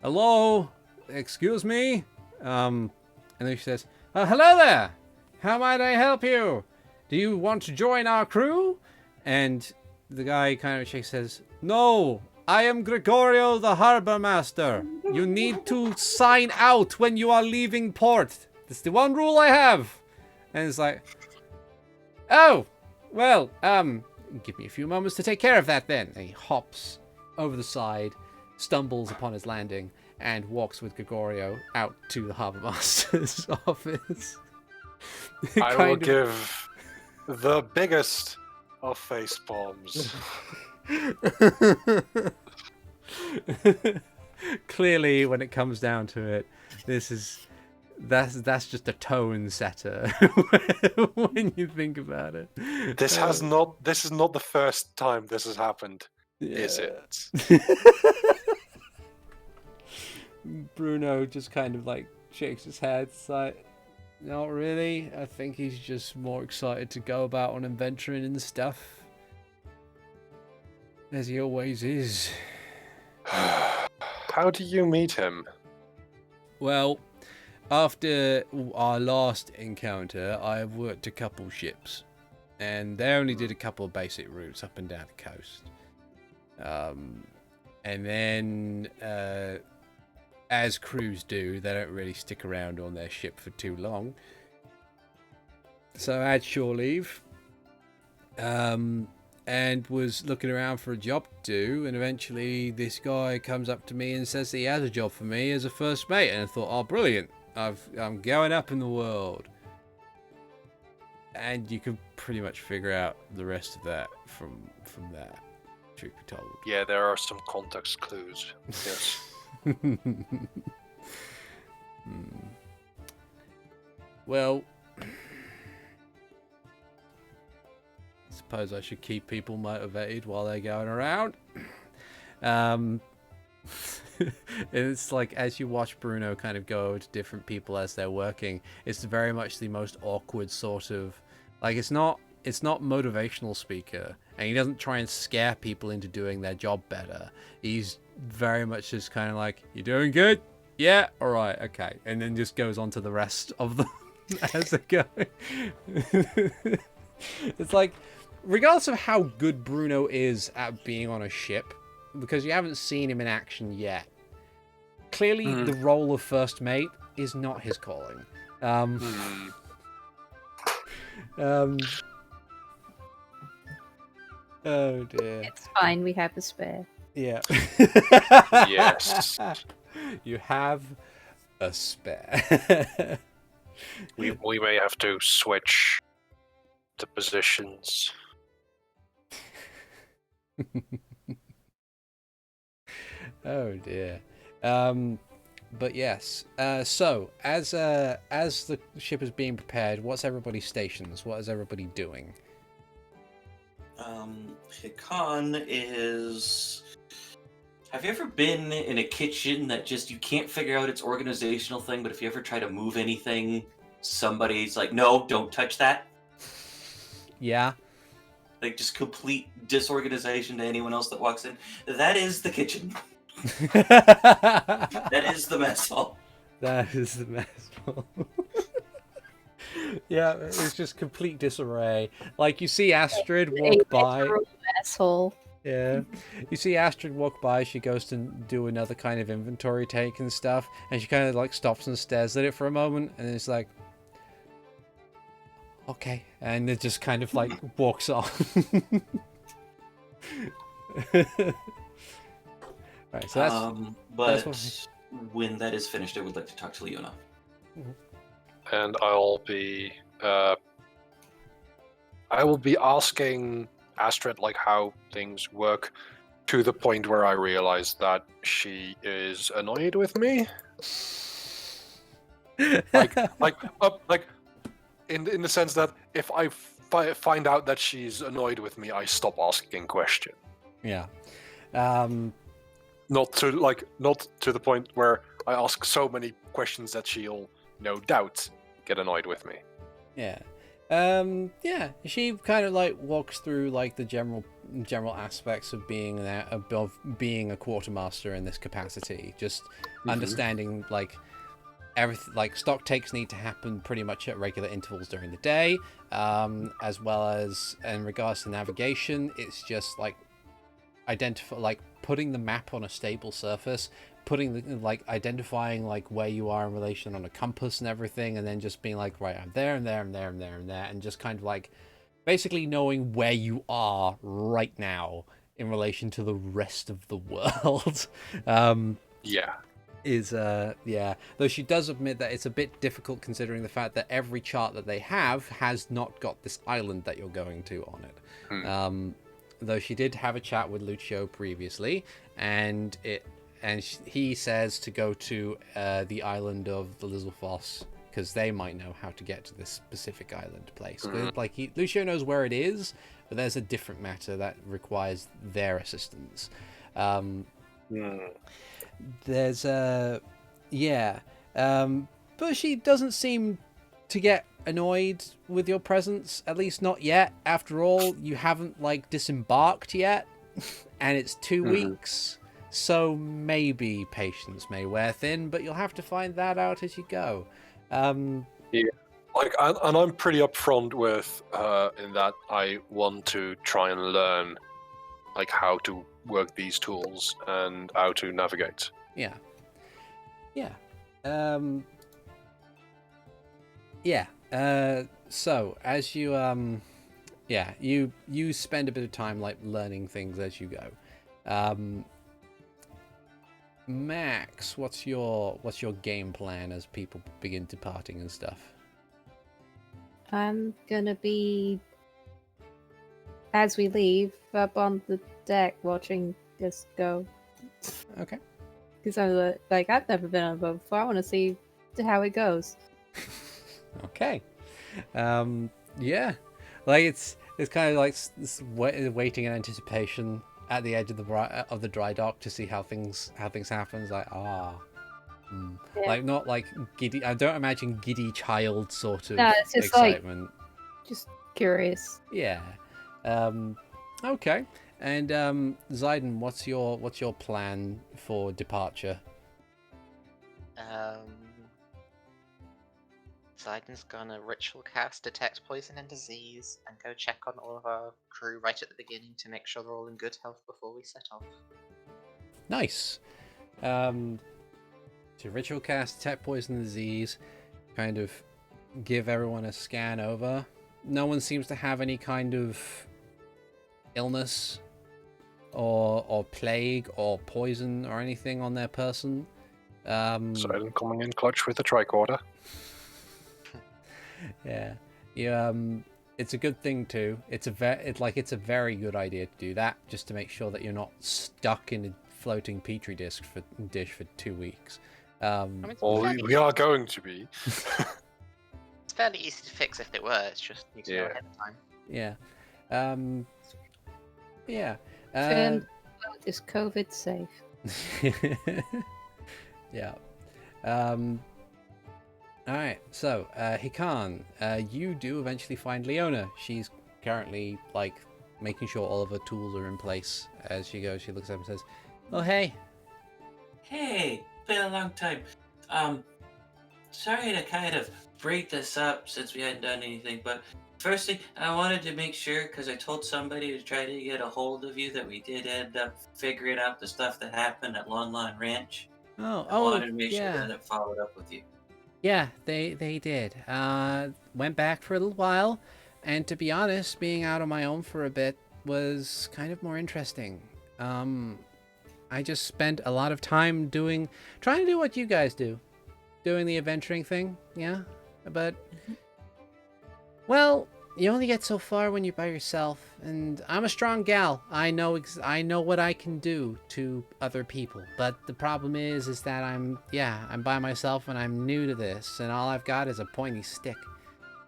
"Hello, excuse me," and then she says, "Hello there. How might I help you? Do you want to join our crew?" And the guy kind of shakes, says, "No, I am Gregorio, the harbor master. You need to sign out when you are leaving port. That's the one rule I have." And it's like, "Oh, well, give me a few moments to take care of that then." And he hops over the side, stumbles upon his landing, and walks with Gregorio out to the harbor master's office. I will give the biggest of face palms. Clearly, when it comes down to it, this That's just a tone setter when you think about it. This is not the first time this has happened, is it? Bruno just kind of like shakes his head. It's like, not really. I think he's just more excited to go about on adventuring and stuff, as he always is. How do you meet him? Well, after our last encounter, I worked a couple ships, and they only did a couple of basic routes up and down the coast. And then, as crews do, they don't really stick around on their ship for too long. So I had shore leave, and was looking around for a job to do, and eventually this guy comes up to me and says that he has a job for me as a first mate, and I thought, oh, brilliant, I'm going up in the world. And you can pretty much figure out the rest of that from that, truth be told. Yeah, there are some context clues. Yes. Well, I suppose I should keep people motivated while they're going around. It's like, as you watch Bruno kind of go over to different people as they're working, it's very much the most awkward sort of, like, it's not motivational speaker, and he doesn't try and scare people into doing their job better. He's very much just kind of like, you doing good? Yeah, all right, okay, and then just goes on to the rest of them as they go. It's like, regardless of how good Bruno is at being on a ship, because you haven't seen him in action yet, clearly the role of first mate is not his calling. Oh dear. It's fine, we have a spare. Yeah. Yes. You have a spare. We may have to switch the positions. Oh dear. But yes. So as the ship is being prepared, what's everybody's stations? What is everybody doing? Hikan is... Have you ever been in a kitchen that just, you can't figure out its organizational thing, but if you ever try to move anything, somebody's like, no, don't touch that? Yeah. Like, just complete disorganization to anyone else that walks in. That is the kitchen. That is the mess hall. That is the mess hall. Yeah, it's just complete disarray. Like, you see Astrid walk by. Asshole. Yeah. You see Astrid walk by, she goes to do another kind of inventory take and stuff, and she kind of like stops and stares at it for a moment, and it's like, okay, and it just kind of like walks off. Right, so that's but that's when that is finished, I would like to talk to Leona. And I will be asking Astrid like how things work, to the point where I realize that she is annoyed with me. like in the sense that if I find out that she's annoyed with me, I stop asking questions. Yeah. Not to the point where I ask so many questions that she'll no doubt get annoyed with me. Yeah. Yeah, she kind of like walks through like the general aspects of being a quartermaster in this capacity, just understanding like everything, like stock takes need to happen pretty much at regular intervals during the day, as well as in regards to navigation, it's just like putting the map on a stable surface, identifying like where you are in relation on a compass and everything, and then just being like, right, I'm there and there and there and there and there, and just kind of like basically knowing where you are right now in relation to the rest of the world. Though she does admit that it's a bit difficult considering the fact that every chart that they have has not got this island that you're going to on it. Though she did have a chat with Lucio previously, and and he says to go to the island of the Lizzlefoss, because they might know how to get to this specific island place. Like Lucio knows where it is, but there's a different matter that requires their assistance. There's but she doesn't seem to get annoyed with your presence, at least not yet. After all, you haven't like disembarked yet, and it's 2 weeks, so maybe patience may wear thin, but you'll have to find that out as you go. Like, and I'm pretty upfront with in that I want to try and learn like how to work these tools and how to navigate. So as you you spend a bit of time like learning things as you go. Max, what's your game plan as people begin departing and stuff? I'm gonna be, as we leave, up on the deck watching this go. Okay. Because I'm like, I've never been on a boat before. I want to see how it goes. Okay. Like it's kind of like this waiting in anticipation at the edge of the dry dock to see how things happen. It's like like not like giddy. I don't imagine giddy child sort of it's just excitement. Like, just curious. Yeah. Okay. And Zayden, what's your plan for departure? Zayden's gonna ritual cast detect poison and disease and go check on all of our crew right at the beginning to make sure they're all in good health before we set off. Nice. To ritual cast detect poison and disease, kind of give everyone a scan over. No one seems to have any kind of illness or plague or poison or anything on their person. Silent coming in clutch with the tricorder. Yeah, it's a good thing too. It's a very good idea to do that, just to make sure that you're not stuck in a floating petri dish for 2 weeks. We are going to be. It's fairly easy to fix if it were. It's just need to know ahead of time. Is COVID safe? Yeah. Alright, so Hikan, you do eventually find Leona. She's currently like making sure all of her tools are in place. As she goes, she looks up and says, "Oh hey." Hey, been a long time. Sorry to kind of break this up since we hadn't done anything, but firstly, I wanted to make sure, because I told somebody to try to get a hold of you, that we did end up figuring out the stuff that happened at Lon Lon Ranch. I wanted to make sure that I followed up with you. Yeah, they did. Went back for a little while, and to be honest, being out on my own for a bit was kind of more interesting. I just spent a lot of time trying to do what you guys do, doing the adventuring thing. Yeah, but well, you only get so far when you're by yourself, and I'm a strong gal. I know what I can do to other people, but the problem is that I'm by myself and I'm new to this, and all I've got is a pointy stick.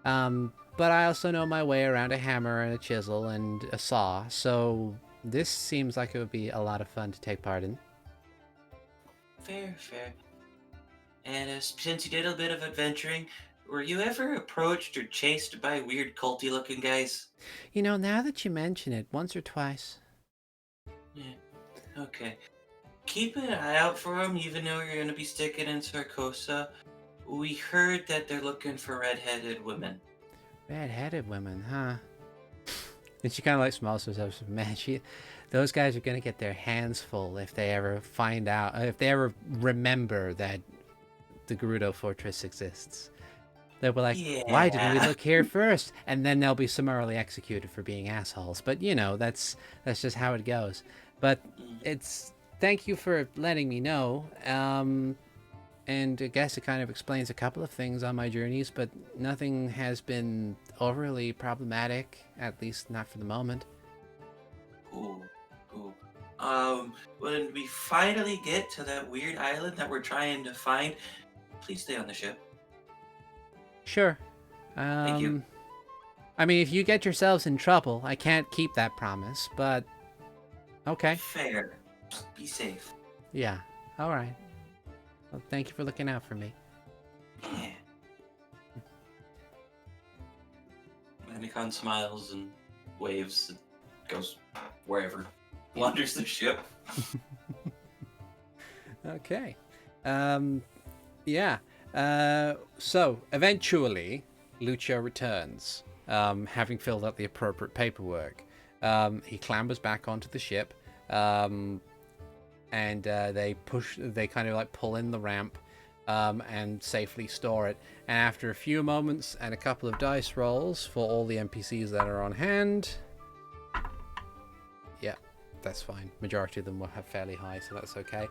But I also know my way around a hammer and a chisel and a saw, so this seems like it would be a lot of fun to take part in. Fair. And since you did a bit of adventuring, were you ever approached or chased by weird culty-looking guys? You know, now that you mention it, once or twice. Yeah. Okay. Keep an eye out for them, even though you're going to be sticking in Sarcosa. We heard that they're looking for red-headed women. Red-headed women, huh? And she kind of like smiles to herself. Man, those guys are going to get their hands full if they ever remember that the Gerudo Fortress exists. They'll be like, why didn't we look here first? And then they'll be summarily executed for being assholes. But, you know, that's just how it goes. But thank you for letting me know. And I guess it kind of explains a couple of things on my journeys, but nothing has been overly problematic, at least not for the moment. Cool. When we finally get to that weird island that we're trying to find, please stay on the ship. Sure. Thank you. I mean, if you get yourselves in trouble, I can't keep that promise, but okay. Fair. Just be safe. Yeah. All right. Well, thank you for looking out for me. Yeah. Hikan smiles and waves and goes wherever. Wanders the ship. Okay. Yeah. So eventually, Lucio returns, having filled out the appropriate paperwork. He clambers back onto the ship, and they kind of like pull in the ramp, and safely store it. And after a few moments and a couple of dice rolls for all the NPCs that are on hand, yeah, that's fine. Majority of them will have fairly high, so that's okay.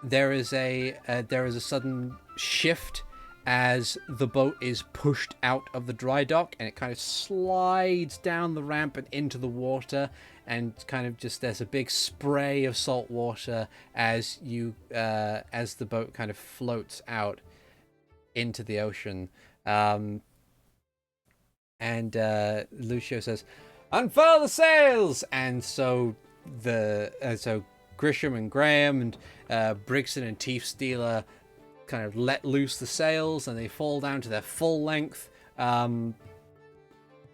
There is a sudden shift as the boat is pushed out of the dry dock, and it kind of slides down the ramp and into the water, and kind of just there's a big spray of salt water as the boat kind of floats out into the ocean. And Lucio says, "Unfurl the sails!" And so Grisham and Graham and Brigson and Teeth Stealer kind of let loose the sails, and they fall down to their full length.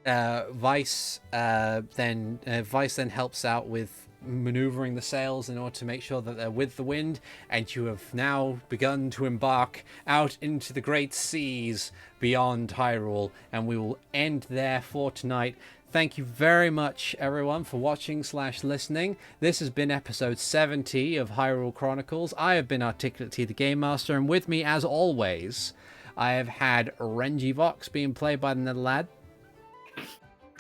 Vice then helps out with maneuvering the sails in order to make sure that they're with the wind, and you have now begun to embark out into the great seas beyond Hyrule, and we will end there for tonight. Thank you very much, everyone, for watching / listening. This has been episode 70 of Hyrule Chronicles. I have been ArticulateT, the Game Master, and with me, as always, I have had Renji Vox being played by the Netherlad.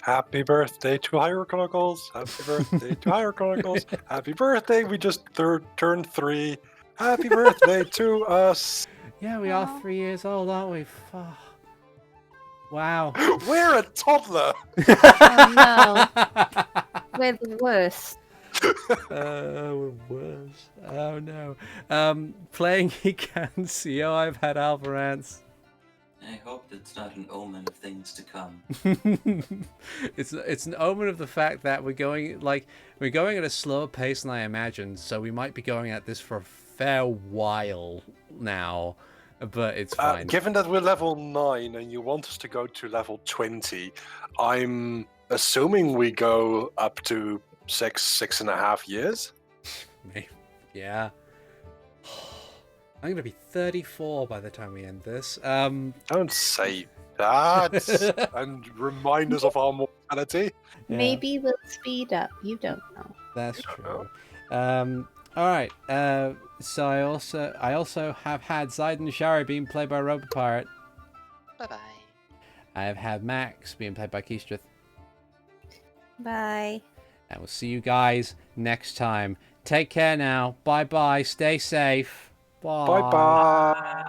Happy birthday to Hyrule Chronicles. Happy birthday to Hyrule Chronicles. Happy birthday. We just turned 3. Happy birthday to us. Yeah, we are 3 years old, aren't we? Oh. Wow. We're a toddler. Oh no. We're the worst. We're worse. Oh no. Playing Hikan Sio, I've had Alvarance. I hope it's not an omen of things to come. It's an omen of the fact that we're going at a slower pace than I imagined, so we might be going at this for a fair while now. But it's fine. Given that we're level 9 and you want us to go to level 20, I'm assuming we go up to 6.5 years. Maybe. Yeah. I'm gonna be 34 by the time we end this. Don't say that. And remind us of our mortality. Yeah. Maybe we'll speed up. You don't know. That's true. All right. So I also have had Zayden Shari being played by Robo Pirate. Bye-bye. I have had Max being played by Keistrith. Bye. And we'll see you guys next time. Take care now. Bye bye. Stay safe. Bye. Bye bye.